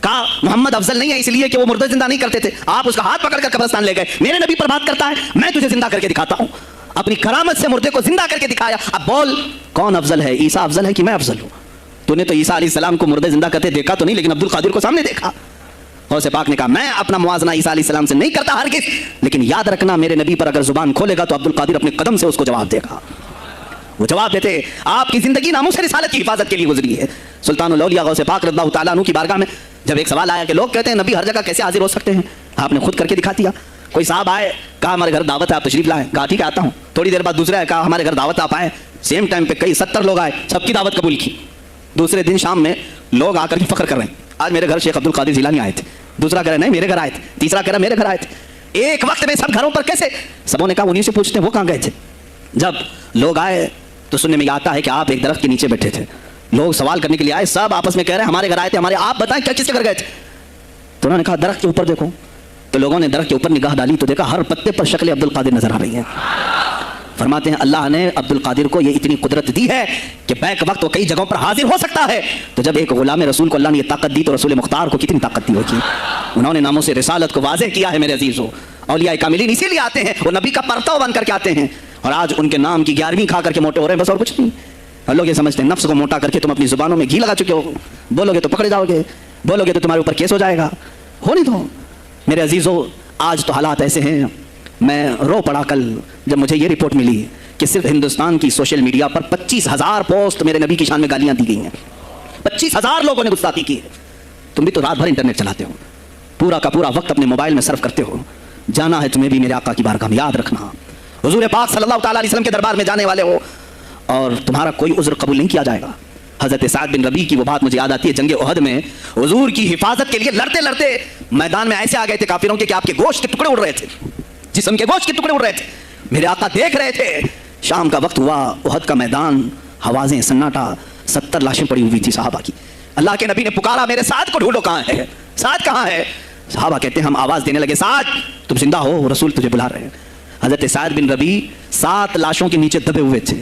Speaker 3: कहा मोहम्मद अफजल नहीं है इसलिए कि वो मुर्दे जिंदा नहीं करते थे, आप उसका हाथ पकड़कर कब्रिस्तान ले गए। मेरे नबी पर बात करता है, मैं तुझे जिंदा करके दिखाता हूँ। अपनी करामत से मुर्दे को जिंदा करके दिखाया। अब बोल कौन अफजल है, ईसा अफजल है कि मैं अफजल हूँ? तूने तो ईसा अलैहिस्सलाम को मुर्दे जिंदा करते देखा तो नहीं, लेकिन अब्दुल कादिर को सामने देखा। गौसे पाक ने कहा मैं अपना मुआजना ईसा अलैहिस्सलाम से नहीं करता हरगिज़, लेकिन याद रखना मेरे नबी पर अगर जुबान खोलेगा तो अब्दुल कादिर अपने कदम से उसको जवाब देगा। वो जवाब देते आपकी जिंदगी नामूस रिसालत की हिफाजत के लिए गुजरी है। सुल्तानुल औलिया गौसे पाक रज़ियल्लाहु ताला अन्हु की बारगाह में जब एक सवाल आया कि लोग कहते हैं नबी हर जगह कैसे हाजिर हो सकते हैं, आपने खुद करके दिखा दिया। कोई साहब आए, कहा हमारे घर दावत है, आप तशरीफ लाएं, कहा ठीक है आता हूँ। थोड़ी देर बाद दूसरे आए, कहा हमारे घर दावत आप आए, सेम टाइम पे कई 70 लोग आए, सबकी दावत कबूल की। दूसरे दिन शाम में लोग आकर के फख्र कर रहे हैं आज मेरे घर शेख अब्दुल कादिर जिलानी आए थे, दूसरा कह रहा नहीं मेरे घर आए थे, तीसरा कह रहा मेरे घर आए थे। एक वक्त में सब घरों पर कैसे? सबों ने कहा उन्हीं से पूछते हैं वो कहाँ गए थे। जब लोग आए तो सुनने में आता है कि आप एक दरख्त के नीचे बैठे थे, लोग सवाल करने के लिए आए, सब आपस में कह रहे हैं हमारे घर आए थे, हमारे, आप बताएं क्या किसके घर गए थे? तो उन्होंने कहा दरख्त के ऊपर देखो। तो लोगों ने दरख्त के ऊपर निगाह डाली तो देखा हर पत्ते पर शक्ल अब्दुल कादिर नजर आ रही है। फरमाते हैं अल्लाह ने अब्दुल कादिर को ये इतनी कुदरत दी है कि बैक वक्त वो कई जगहों पर हाजिर हो सकता है। तो जब एक गुलाम रसूल को अल्लाह ने ये ताकत दी तो रसूल मुख्तार को कितनी ताकत दी होगी। उन्होंने नामों से रिसालत को वाज़ेह किया है। मेरे अजीज़ों, औलिया कामिलीन इसीलिए आते हैं, वो नबी का परताव बन करके आते हैं। और आज उनके नाम की 11वीं खा करके मोटे हो रहे हैं, बस और कुछ नहीं। और लोग ये समझते हैं नफ्स को मोटा करके तुम अपनी जुबानों में घी लगा चुके हो, बोलोगे तो पकड़े जाओगे, बोलोगे तो तुम्हारे ऊपर केस हो जाएगा। हो नहीं तो मेरे अजीज़ों, आज तो हालात ऐसे हैं, मैं रो पड़ा कल जब मुझे ये रिपोर्ट मिली कि सिर्फ हिंदुस्तान की सोशल मीडिया पर 25,000 पोस्ट मेरे नबी की शान में गालियां दी गई हैं। 25,000 लोगों ने गुस्ताखी की है। तुम भी तो रात भर इंटरनेट चलाते हो, पूरा का पूरा वक्त अपने मोबाइल में सर्व करते हो। जाना है तुम्हें भी मेरे आका की बारगाह में, याद रखना हुजूर पाक सल्लल्लाहु अलैहि वसल्लम के दरबार में जाने वाले हो और तुम्हारा कोई उज़्र कबूल नहीं किया जाएगा। हज़रत साद बिन रबी की वो बात मुझे याद आती है, जंगे उहद में हुजूर की हिफाजत के लिए लड़ते लड़ते मैदान में ऐसे आ गए थे काफिरों के कि आपके गोश्त के टुकड़े उड़ रहे थे, जिस्म के गोश्त के टुकड़े उड़ रहे थे। मेरे आका देख रहे थे, शाम का वक्त हुआ, उहद का मैदान, हवाजें, सन्नाटा, 70 लाशें पड़ी हुई थी सहाबा की। अल्लाह के नबी ने पुकारा मेरे साद को ढूंढो, कहाँ है साद, कहाँ है? सहाबा कहते हैं हम आवाज देने लगे साद तुम जिंदा हो, रसूल तुझे बुला रहे हैं। हजरत साद बिन रबी 7 लाशों के नीचे दबे हुए थे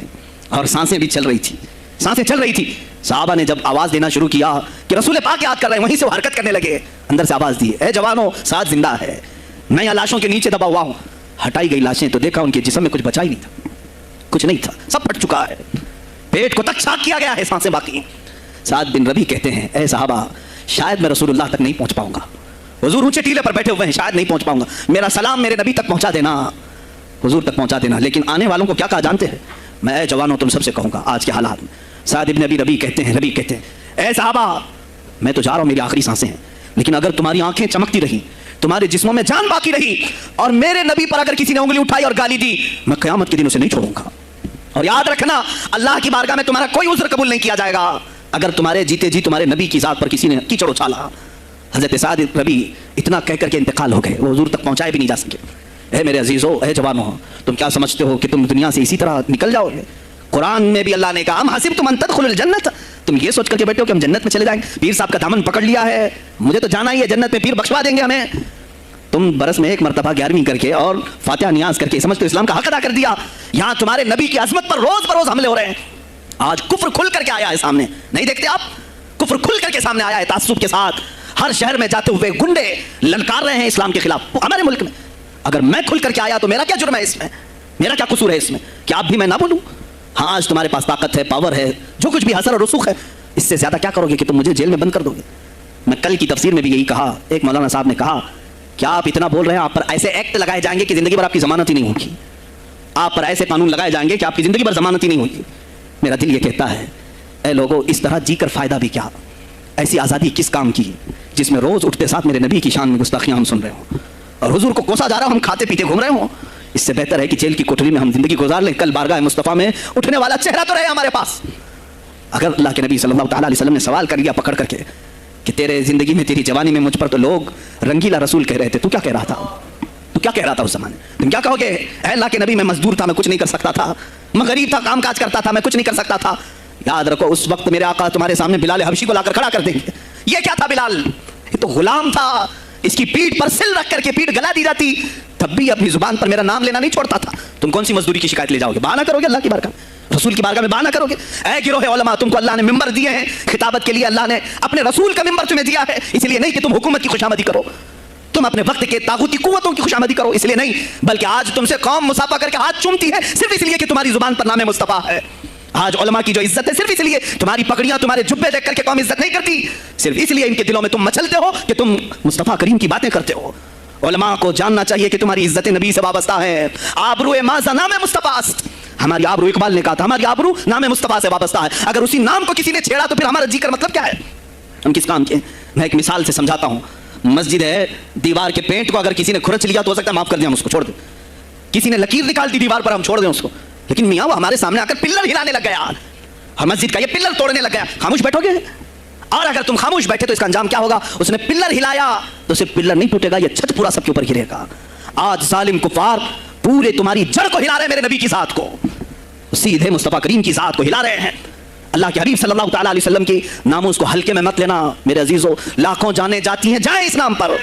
Speaker 3: और सांसें भी चल रही थी। सांसें चल रही थी। साहबा ने जब आवाज देना शुरू किया कि रसूल पाक याद कर रहे हैं, वहीं से वो हरकत करने लगे। अंदर से आवाज दी, ए जवानों, साथ जिंदा है, मैं यहाँ लाशों के नीचे दबा हुआ हूँ। हटाई गई लाशें तो देखा उनके जिस्म में कुछ बचा ही नहीं था, कुछ नहीं था, सब फट चुका है, पेट को तक साफ किया गया है, सांसें बाकी। साद बिन रबी कहते हैं, ए साहबा, शायद मैं रसूलुल्लाह तक नहीं पहुंच पाऊंगा, हुजूर ऊंचे टीले पर बैठे हुए हैं, शायद नहीं पहुंच पाऊंगा, मेरा सलाम मेरे नबी तक पहुंचा देना, हुजूर तक पहुंचा देना। लेकिन आने वालों को क्या कहा जानते हैं? मैं जवानों तुम सबसे कहूंगा आज के हालात में। साद इब्न रबी कहते हैं, ए साहबा, मैं तो जा रहा हूं, मेरी आखिरी सांसें हैं, लेकिन अगर तुम्हारी आंखें चमकती रही, तुम्हारे जिस्मों में जान बाकी रही, और मेरे नबी पर अगर किसी ने उंगली उठाई और गाली दी, मैं क़यामत के दिन उसे नहीं छोड़ूंगा। और याद रखना, अल्लाह की बारगाह में तुम्हारा कोई उज़्र कबूल नहीं किया जाएगा अगर तुम्हारे जीते जी तुम्हारे नबी की ज़ात पर किसी ने कीचड़ उछाला। हज़रत साद इब्न रबी इतना कह करके इंतकाल हो गए, वो हुजूर तक पहुंचाए भी नहीं जा सके। ए मेरे अजीज़ों, ए जवानों, तुम क्या समझते हो कि तुम दुनिया से इसी तरह निकल जाओगे? कुरान में भी अल्लाह ने कहा, हम हसीब तुम अन तदखुलुल जन्नत, तुम ये सोच करके बैठे हो कि हम जन्नत में चले जाएंगे, पीर साहब का दामन पकड़ लिया है, मुझे तो जाना ही है जन्नत में, पीर बख्शवा देंगे हमें। तुम बरस में एक मरतबा 11वीं करके और फातिहा नियाज करके समझते हो इस्लाम का हक अदा कर दिया। यहाँ तुम्हारे नबी की अजमत पर रोज बरोज हमले हो रहे हैं। आज कुफ्र खुल करके आया है सामने, नहीं देखते आप? कुफ्र खुल करके सामने आया है तासुब के साथ। हर शहर में जाते हुए गुंडे ललकार रहे हैं इस्लाम के खिलाफ हमारे मुल्क में। अगर मैं खुल करके आया तो मेरा क्या जुर्म है इसमें? मेरा क्या कसूर है इसमें कि आप भी मैं ना बोलूं? हाँ, आज तुम्हारे पास ताकत है, पावर है, जो कुछ भी हसर और रसूख है, इससे ज्यादा क्या करोगे कि तुम मुझे जेल में बंद कर दोगे? मैं कल की तफसीर में भी यही कहा, एक मौलाना साहब ने कहा, क्या आप इतना बोल रहे हैं, आप पर ऐसे एक्ट लगाए जाएंगे कि जिंदगी भर आपकी जमानत ही नहीं होगी, आप पर ऐसे कानून लगाए जाएंगे कि आपकी जिंदगी भर जमानत ही नहीं होगी। मेरा दिल ये कहता है, ऐ लोगों, इस तरह जीकर फायदा भी क्या? ऐसी आज़ादी किस काम की जिसमें रोज उठते साथ मेरे नबी की शान में गुस्ताखियां हम सुन रहे हो और हुजूर को कोसा जा रहा हो, हम खाते पीते घूम रहे हो? इससे बेहतर है कि जेल की कोठरी में हम जिंदगी गुजार लें, कल बारगाह मुस्तफ़ा में उठने वाला चेहरा तो रहे हमारे पास। अगर अल्लाह के नबी सल्लल्लाहु अलैहि वसल्लम ने सवाल कर लिया पकड़ करके कि तेरे जिंदगी में, तेरी जवानी में मुझ पर तो लोग रंगीला रसूल कह रहे थे, तू क्या कह रहा था? तू क्या कह रहा था उस जमाने? तुम क्या कहोगे? अल्लाह के नबी, मैं मजदूर था, मैं कुछ नहीं कर सकता था, मैं गरीब था, काम काज करता था, मैं कुछ नहीं कर सकता था। याद रखो, उस वक्त मेरे आका तुम्हारे सामने बिलाल हबशी को लाकर खड़ा कर देंगे। ये क्या था बिलाल? ये तो गुलाम था, इसकी पीठ पर सिल रख करके पीठ गला दी जाती, तब भी अपनी जुबान पर मेरा नाम लेना नहीं छोड़ता था। तुम कौन सी मजदूरी की शिकायत ले जाओगे? बहाना करोगे अल्लाह की बारगाह, रसूल की बारगाह में बहाना करोगे? ऐ गिरोह उलमा, तुमको अल्लाह ने मिंबर दिए हैं खिताबत के लिए, अल्लाह ने अपने रसूल का मिंबर तुम्हें दिया है, इसलिए नहीं कि तुम हुकूमत की खुशामदी करो, तुम अपने वक्त के तागूती कुव्वतों की खुशामदी करो, इसलिए नहीं, बल्कि आज तुमसे कौम मुसाफा करके हाथ चूमती है सिर्फ इसलिए कि तुम्हारी जुबान पर नाम मुस्तफा है। आज उलमा की जो इज्जत है सिर्फ इसलिए, तुम्हारी पगड़ियां, तुम्हारे जुब्बे देख करके कौम इज्जत नहीं करती, सिर्फ इसलिए इनके दिलों में तुम मचलते हो कि तुम मुस्तफा करीम की बातें करते हो। उलमा को जानना चाहिए कि तुम्हारी इज्जत नबी से वाबस्ता है। आबरूए माज़ा नाम मुस्तफास्त, हमारी आबरू, इकबाल ने कहा था, हमारी आबरू नाम मुस्तफा से वाबस्ता है। अगर उसी नाम को किसी ने छेड़ा तो फिर हमारा जिक्र मतलब क्या है? हम किस काम के? मैं एक मिसाल से समझाता हूँ। मस्जिद है, दीवार के पेंट को अगर किसी ने खुरच लिया तो हो सकता है माफ कर दिया, हम उसको छोड़ दें। किसी ने लकीर निकाल दी दीवार पर, हम छोड़ दें उसको। लेकिन मियाँ वो हमारे सामने आकर पिल्लर हिलाने लग गया, हम मस्जिद का ये पिल्लर तोड़ने लग गया, खामोश बैठोगे? और अगर तुम खामोश बैठे तो इसका अंजाम क्या होगा? उसने पिल्लर हिलाया तो सिर्फ पिल्लर नहीं टूटेगा, ये छत पूरा सबके ऊपर गिरेगा। आज जालिम कुफार पूरे तुम्हारी जड़ को हिला रहे हैं, मेरे नबी की जात को, सीधे मुस्तफा करीम की जात को हिला रहे हैं। अल्लाह के हबीब सल्लल्लाहु अलैहि वसल्लम की नामों को हल्के में मत लेना मेरे अजीजों, लाखों जाने जाती हैं जाए इस नाम पर,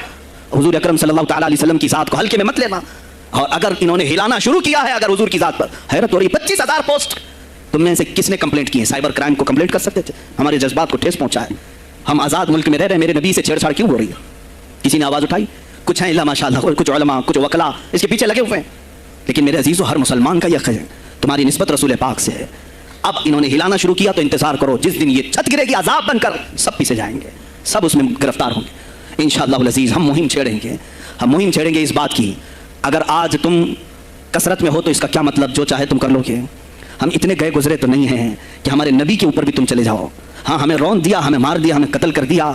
Speaker 3: हुजूर अकरम सल्लल्लाहु अलैहि वसल्लम की जात को हल्के में मत लेना। और अगर इन्होंने हिलाना शुरू किया है अगर हुजूर की जात पर, हैरत हो रही, 25,000 पोस्ट तुम में से किसने कंप्लेंट की है? साइबर क्राइम को कंप्लेंट कर सकते थे, हमारे जज्बात को ठेस पहुंचा है। हम आज़ाद मुल्क में रह रहे हैं, मेरे नबी से छेड़छाड़ क्यों हो रही है? किसी ने आवाज़ उठाई? कुछ हैं इल्ला माशाअल्लाह, कुछ उलमा, कुछ वकला इसके पीछे लगे हुए हैं। लेकिन मेरे अजीज़ों, हर मुसलमान का यक़ है तुम्हारी निस्बत रसूल पाक से है। अब इन्होंने हिलाना शुरू किया तो इंतजार करो, जिस दिन ये छत गिरेगी अजाब बनकर सब पीछे जाएंगे, सब उसमें गिरफ्तार होंगे इंशाअल्लाह अज़ीज़। हम मुहिम छेड़ेंगे, हम मुहिम छेड़ेंगे इस बात की। अगर आज तुम कसरत में हो तो इसका क्या मतलब, जो चाहे तुम कर लोगे। हम इतने गए गुजरे तो नहीं हैं कि हमारे नबी के ऊपर भी तुम चले जाओ। हाँ, हमें रौन दिया, हमें मार दिया, हमें कत्ल कर दिया,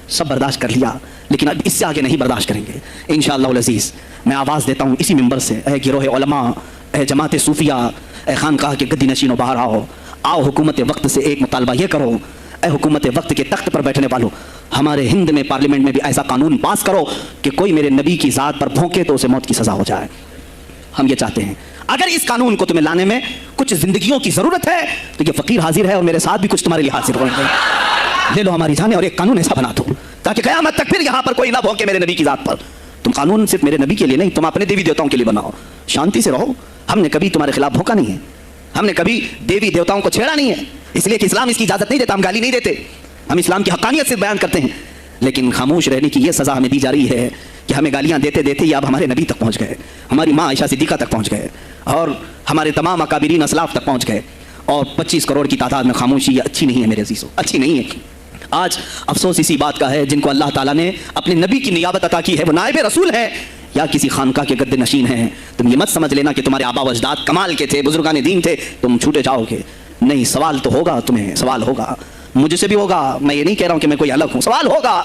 Speaker 3: सब बर्दाश्त कर लिया, लेकिन अब इससे आगे नहीं बर्दाश्त करेंगे इंशाअल्लाह अज़ीज़। मैं आवाज़ देता हूँ इसी मिंबर से, ए गिरोह उलमा, ए जमात सूफिया, ए खानकाह के गद्दी नशीनों, बाहर आओ हुकूमत वक्त से एक मुतालबा ये करो, ए हुकूमत वक्त के तख्त पर बैठने वालों, हमारे हिंद में पार्लियामेंट में भी ऐसा कानून पास करो कि कोई मेरे नबी की ज़ात पर भौंके तो उसे मौत की सज़ा हो जाए। हम ये चाहते हैं। अगर इस कानून को तुम्हें लाने में कुछ जिंदगियों की जरूरत है तो ये फकीर हाजिर है और मेरे साथ भी कुछ तुम्हारे लिए हाजिर होंगे। ले लो हमारी जाने और एक कानून ऐसा बना दो ताकि क़यामत तक फिर यहाँ पर कोई ना भौंके मेरे नबी की ज़ात पर। तुम कानून सिर्फ मेरे नबी के लिए नहीं, तुम अपने देवी देवताओं के लिए बनाओ, शांति से रहो। हमने कभी तुम्हारे खिलाफ भौंका नहीं है, हमने कभी देवी देवताओं को छेड़ा नहीं है, اس لیے کہ اسلام اس کی اجازت نہیں دیتا. ہم گالی نہیں دیتے, ہم اسلام کی حقانیت سے بیان کرتے ہیں, لیکن خاموش رہنے کی یہ سزا ہمیں دی جا رہی ہے کہ ہمیں گالیاں دیتے دیتے یہ اب ہمارے نبی تک پہنچ گئے, ہماری ماں عائشہ صدیقہ تک پہنچ گئے, اور ہمارے تمام اکابرین اسلاف تک پہنچ گئے, اور 25 کروڑ کی تعداد میں خاموشی. یہ اچھی نہیں ہے میرے عزیزو, اچھی نہیں ہے. آج افسوس اسی بات کا ہے جن کو اللہ تعالیٰ نے اپنے نبی کی نیابت عطا کی ہے, وہ نائب رسول ہے یا کسی خانقاہ کے گدے نشین ہیں. تم یہ مت سمجھ لینا کہ تمہارے آبا و اجداد کمال کے تھے, بزرگان دین تھے, تم چھوٹے جاؤ گے. نہیں, سوال تو ہوگا, تمہیں سوال ہوگا, مجھ سے بھی ہوگا. میں یہ نہیں کہہ رہا ہوں کہ میں کوئی الگ ہوں, سوال ہوگا.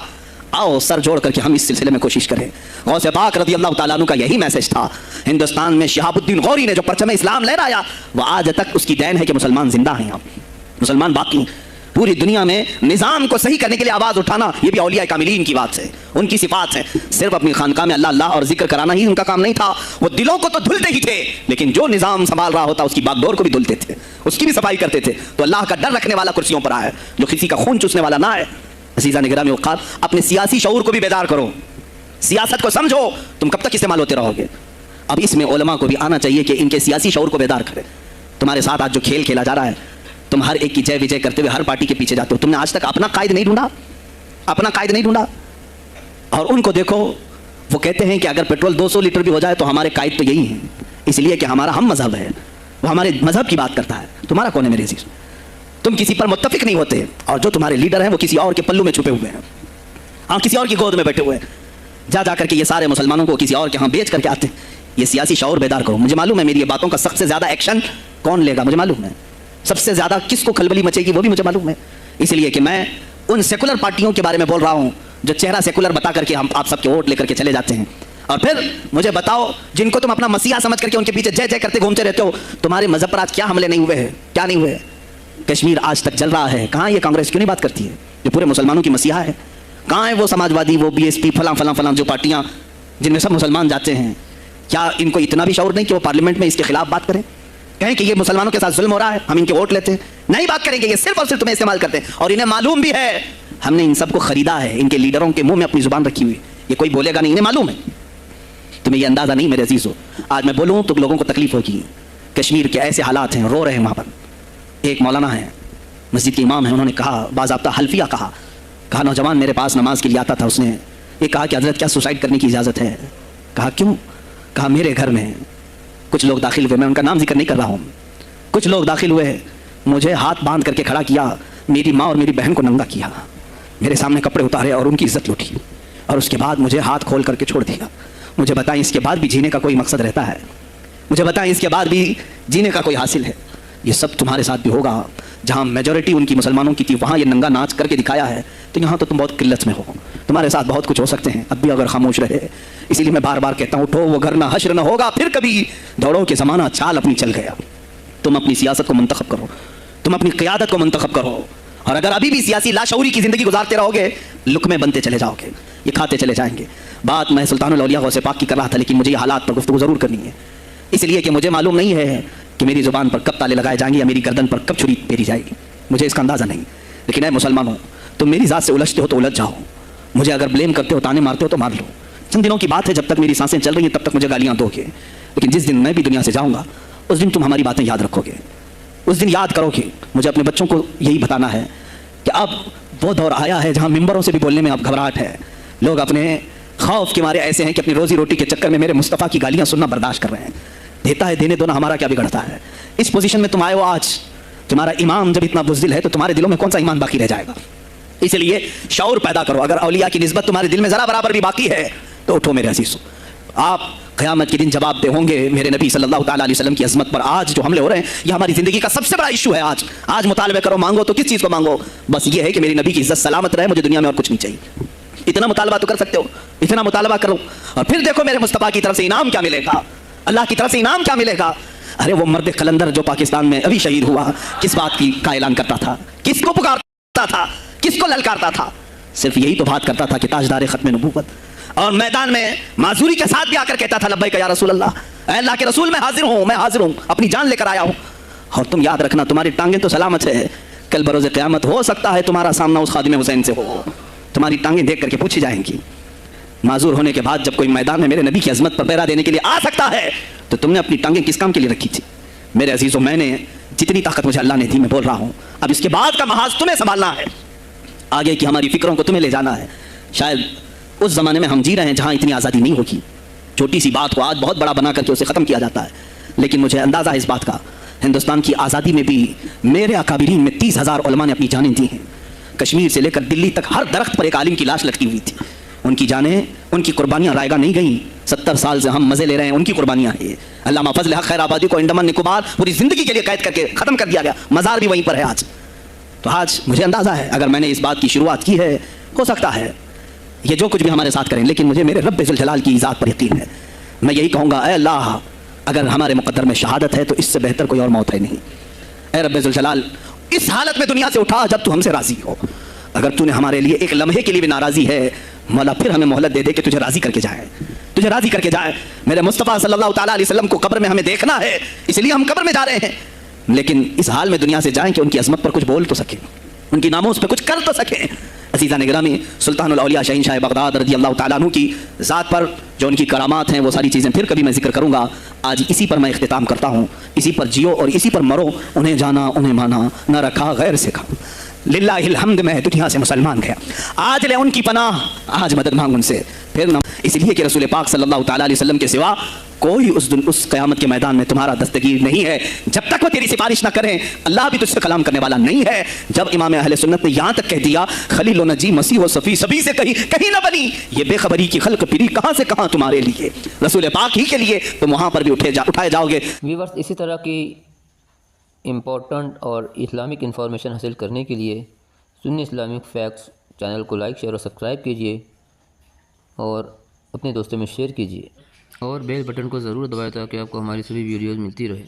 Speaker 3: آؤ سر جوڑ کر کے ہم اس سلسلے میں کوشش کریں. غوث پاک رضی اللہ تعالیٰ عنہ کا یہی میسج تھا. ہندوستان میں شہاب الدین غوری نے جو پرچم اسلام لہرایا, وہ آج تک اس کی دین ہے کہ مسلمان زندہ ہیں, مسلمان باقی. پوری دنیا میں نظام کو صحیح کرنے کے لیے آواز اٹھانا, یہ بھی اولیاء کاملین کی بات ہے, ان کی صفات ہے. صرف اپنی خانقاہ میں اللہ اللہ اور ذکر کرانا ہی ان کا کام نہیں تھا. وہ دلوں کو تو دھلتے ہی تھے, لیکن جو نظام سنبھال رہا ہوتا اس کی باغ ڈور کو بھی دھلتے تھے, اس کی بھی صفائی کرتے تھے. تو اللہ کا ڈر رکھنے والا کرسیوں پر آئے, جو کسی کا خون چوسنے والا نہ ہے. عزیزان گرامی اوقات, اپنے سیاسی شعور کو بھی بیدار کرو, سیاست کو سمجھو. تم کب تک استعمال ہوتے رہو گے؟ اب اس میں علماء کو بھی آنا چاہیے کہ ان کے سیاسی شعور کو بیدار کرے. تمہارے ساتھ آج جو کھیل کھیلا جا رہا ہے, تم ہر ایک کی جے وجے کرتے ہوئے ہر پارٹی کے پیچھے جاتے ہو. تم نے آج تک اپنا قائد نہیں ڈھونڈا, اپنا قائد نہیں ڈھونڈا. اور ان کو دیکھو, وہ کہتے ہیں کہ اگر پیٹرول 200 لیٹر بھی ہو جائے تو ہمارے قائد تو یہی ہیں, اس لیے کہ ہمارا ہم مذہب ہے, وہ ہمارے مذہب کی بات کرتا ہے. تمہارا کون ہے میرے عزیز؟ تم کسی پر متفق نہیں ہوتے, اور جو تمہارے لیڈر ہیں وہ کسی اور کے پلو میں چھپے ہوئے ہیں, ہاں کسی اور کی گود میں بیٹھے ہوئے ہیں. جا جا کر کے یہ سارے مسلمانوں کو کسی اور کے ہاں بیچ کر کے آتے ہیں. یہ سیاسی شعور بیدار کرو. مجھے معلوم ہے میری یہ باتوں کا سب سے زیادہ ایکشن کون لے گا, مجھے معلوم ہے. سب سے زیادہ کس کو کھلبلی مچے گی وہ بھی مجھے معلوم ہے. اس لیے کہ میں ان سیکولر پارٹیوں کے بارے میں بول رہا ہوں جو چہرہ سیکولر بتا کر کے ہم آپ سب کے ووٹ لے کر کے چلے جاتے ہیں, اور پھر مجھے بتاؤ جن کو تم اپنا مسیحا سمجھ کر کے ان کے پیچھے جے جے کرتے گھومتے رہتے ہو, تمہارے مذہب پر آج کیا حملے نہیں ہوئے ہیں, کیا نہیں ہوئے؟ کشمیر آج تک جل رہا ہے. کہاں یہ کانگریس کیوں نہیں بات کرتی ہے جو پورے مسلمانوں کی مسیحا ہے؟ کہاں ہے وہ سماجوادی, وہ BSP, فلاں فلاں فلاں جو پارٹیاں جن میں سب مسلمان جاتے ہیں؟ کیا ان کو اتنا بھی شعور نہیں کہ وہ پارلیمنٹ میں اس کے خلاف بات کریں, کہیں کہ یہ مسلمانوں کے ساتھ ظلم ہو رہا ہے, ہم ان کے ووٹ لیتے ہیں؟ نہیں بات کریں گے. یہ صرف اور صرف تمہیں استعمال کرتے ہیں, اور انہیں معلوم بھی ہے ہم نے ان سب کو خریدا ہے, ان کے لیڈروں کے منہ میں اپنی زبان رکھی ہوئی. یہ کوئی بولے گا نہیں, انہیں معلوم ہے. تمہیں یہ اندازہ نہیں میرے عزیزو. آج میں بولوں تو لوگوں کو تکلیف ہوگی. کشمیر کے ایسے حالات ہیں, رو رہے ہیں وہاں پر. ایک مولانا ہے, مسجد کے امام ہیں, انہوں نے کہا, باضابطہ حلفیہ کہا نوجوان میرے پاس نماز کے لیے آتا تھا, اس نے یہ کہا کہ حضرت کیا سوسائڈ کرنے کی اجازت ہے؟ کہا کیوں؟ کہا میرے گھر میں کچھ لوگ داخل ہوئے, میں ان کا نام ذکر نہیں کر رہا ہوں, کچھ لوگ داخل ہوئے, مجھے ہاتھ باندھ کر کے کھڑا کیا, میری ماں اور میری بہن کو ننگا کیا, میرے سامنے کپڑے اتارے اور ان کی عزت لوٹی, اور اس کے بعد مجھے ہاتھ کھول کر کے چھوڑ دیا. مجھے بتائیں اس کے بعد بھی جینے کا کوئی مقصد رہتا ہے؟ مجھے بتائیں اس کے بعد بھی جینے کا کوئی حاصل ہے؟ یہ سب تمہارے ساتھ بھی ہوگا. جہاں میجورٹی ان کی مسلمانوں کی تھی وہاں یہ ننگا ناچ کر کے دکھایا ہے, تو یہاں تو تم بہت قلت میں ہو. تمہارے ساتھ بہت کچھ ہو سکتے ہیں اب بھی اگر خاموش رہے. اسی لیے میں بار بار کہتا ہوں, اٹھو, وہ گھر نہ حشر نہ ہوگا پھر کبھی, دوڑو کہ زمانہ چال اپنی چل گیا. تم اپنی سیاست کو منتخب کرو, تم اپنی قیادت کو منتخب کرو, اور اگر ابھی بھی سیاسی لاشعوری کی زندگی گزارتے رہو گے, لقمے بنتے چلے جاؤ گے, یہ کھاتے چلے جائیں گے. بات میں سلطان الاولیاء غوث پاک کی کر رہا تھا, لیکن مجھے یہ حالات پر گفتگو ضرور کرنی ہے, اس لیے کہ مجھے معلوم نہیں ہے کہ میری زبان پر کب تالے لگائے جائیں گے یا میری گردن پر کب چھری پھیری جائے گی, مجھے اس کا اندازہ نہیں. لیکن اے مسلمانوں, تم میری ذات سے الجھتے ہو تو الجھ جاؤ, مجھے اگر بلیم کرتے ہو, تانے مارتے ہو تو مار لو. چند دنوں کی بات ہے, جب تک میری سانسیں چل رہی ہیں تب تک مجھے گالیاں دو گے, لیکن جس دن میں بھی دنیا سے جاؤں گا اس دن تم ہماری باتیں یاد رکھو گے, اس دن یاد کرو گے. مجھے اپنے بچوں کو یہی بتانا ہے کہ اب وہ دور آیا ہے جہاں ممبروں سے بھی بولنے میں اب گھبراہٹ ہے. لوگ اپنے خوف کے مارے ایسے ہیں کہ اپنی روزی روٹی کے چکر میں میرے مصطفیٰ کی گالیاں سننا برداشت کر رہے ہیں. دیتا ہے دینے دو نا, ہمارا کیا بگڑتا ہے؟ اس پوزیشن میں تم آئے ہو آج, تمہارا امام جب اتنا بزدل ہے تو تمہارے دلوں میں کون سا ایمان باقی رہ جائے گا؟ اس لیے شعور پیدا کرو. اگر اولیاء کی نسبت تمہارے دل میں ذرا برابر بھی باقی ہے تو اٹھو میرے عزیزو. آپ قیامت کے دن جواب دہ ہوں گے میرے نبی صلی اللہ تعالیٰ علیہ وسلم کی عظمت پر. آج جو حملے ہو رہے ہیں یہ ہماری زندگی کا سب سے بڑا ایشو ہے. آج مطالبہ کرو, مانگو تو کس چیز کو مانگو؟ بس یہ ہے کہ میری نبی کی عزت سلامت رہے, مجھے دنیا میں اور کچھ نہیں چاہیے. اتنا مطالبہ تو کر سکتے ہو, اتنا مطالبہ کرو, اور پھر دیکھو میرے مصطفیٰ کی طرف سے انعام کیا ملے گا, اللہ کی طرف سے انعام کیا ملے گا. ارے وہ مرد قلندر جو پاکستان میں ابھی شہید ہوا, کس بات کا اعلان کرتا تھا, کس کو پکارتا تھا, کس کو للکارتا تھا؟ صرف یہی تو بات کرتا تھا کہ تاجدار ختم نبوت, اور میدان میں معذوری کے ساتھ بھی آ کر کہتا تھا لبیک یا رسول اللہ, اے اللہ کے رسول میں حاضر ہوں, اپنی جان لے کر آیا ہوں. اور تم یاد رکھنا تمہاری ٹانگیں تو سلامت ہے, کل بروز قیامت ہو سکتا ہے تمہارا سامنا اس خادم حسین سے ہو, تمہاری ٹانگیں دیکھ کر کے پوچھی جائیں گی. معذور ہونے کے بعد جب کوئی میدان میں میرے نبی کی عظمت پر پہرا دینے کے لیے آ سکتا ہے تو تم نے اپنی ٹانگیں کس کام کے لیے رکھی تھی؟ میرے عزیزوں, میں نے जितनी ताकत मुझे अल्लाह ने दी मैं बोल रहा हूँ, अब इसके बाद का महाज तुम्हें संभालना है, आगे की हमारी फिक्रों को तुम्हें ले जाना है। शायद उस ज़माने में हम जी रहे हैं जहाँ इतनी आज़ादी नहीं होगी, छोटी सी बात को आज बहुत बड़ा बना करके उसे ख़त्म किया जाता है। लेकिन मुझे अंदाज़ा है इस बात का, हिंदुस्तान की आज़ादी में भी मेरे अकाबिरीन में 30,000 उलमा ने अपनी जानें दी हैं। कश्मीर से लेकर दिल्ली तक हर दरख्त पर एक आलिम की लाश लटकी हुई थी, उनकी जानें, उनकी कुर्बानियाँ रायगा नहीं गई। 70 साल से हम मज़े ले रहे हैं, उनकी कुर्बानियाँ हैं। अल्लामा फजल हक खैराबादी को अंडमान निकोबार पूरी ज़िंदगी के लिए कैद करके ख़त्म कर दिया गया, मज़ार भी वहीं पर है आज। तो आज मुझे अंदाज़ा है अगर मैंने इस बात की शुरुआत की है, हो सकता है ये जो कुछ भी हमारे साथ करें, लेकिन मुझे मेरे रब्ब ज़ुल जलाल की ज़ात पर यकीन है। मैं यही कहूँगा, ऐ अल्लाह, अगर हमारे मुक़द्दर में शहादत है तो इससे बेहतर कोई और मौत है नहीं। ऐ रब्ब ज़ुल जलाल, इस हालत में दुनिया से उठा जब तू हमसे राज़ी हो। अगर तूने हमारे लिए एक लम्हे के लिए भी नाराज़ी है, मौला फिर हमें मोहलत दे दे कि तुझे राज़ी करके जाए, तुझे राज़ी करके जाए। मेरे मुस्तफ़ा सल्लल्लाहु ताला अलैहि वसल्लम को कब्र में हमें देखना है, इसलिए हम कब्र में जा रहे हैं, लेकिन इस हाल में दुनिया से जाएं कि उनकी अज़मत पर कुछ बोल तो सकें, उनकी नामोस पर कुछ कर तो सकें। अज़ीज़ान गिरामी, सुल्तानुल औलिया शहंशाह बगदाद रज़ी अल्लाह ताला अन्हु की ज़ात पर जो उनकी करामात हैं, वो सारी चीज़ें फिर कभी मैं जिक्र करूँगा। आज इसी पर मैं इख्तिताम करता हूँ। इसी पर जियो और इसी पर मरो। उन्हें जाना, उन्हें माना, न रखा गैर से खा। लिल्लाहिल हम्द, मैं दुनिया से मुसलमान गया, आज ले उनकी पनाह, आज मदद मांग उनसे फिर न। इसलिए कि रसूल पाक सल्लल्लाहु ताला अलैहि वसल्लम के सिवा कोई उस क़यामत के मैदान में तुम्हारा दस्तगीर नहीं है। जब तक वो तेरी सिफारिश ना करें, अल्लाह भी तुझसे कलाम करने वाला नहीं है। जब इमाम अहले सुन्नत ने यहाँ तक कह दिया, खलील व नजी मसीह व सफ़ी सभी से कहीं ना बनी, ये बेखबरी की खल्क फिरी कहाँ से कहाँ तुम्हारे लिए, रसूल पाक ही के लिए, तुम वहाँ पर भी उठाए जाओगे।
Speaker 1: व्यूअर्स, इसी तरह की इम्पोर्टेंट और इस्लामिक इन्फॉर्मेशन हासिल करने के लिए सुन्नी इस्लामिक फैक्ट्स चैनल को लाइक, शेयर और सब्सक्राइब कीजिए और अपने दोस्तों में शेयर कीजिए और बेल बटन को ज़रूर दबाएं ताकि आपको हमारी सभी वीडियोज़ मिलती रहे।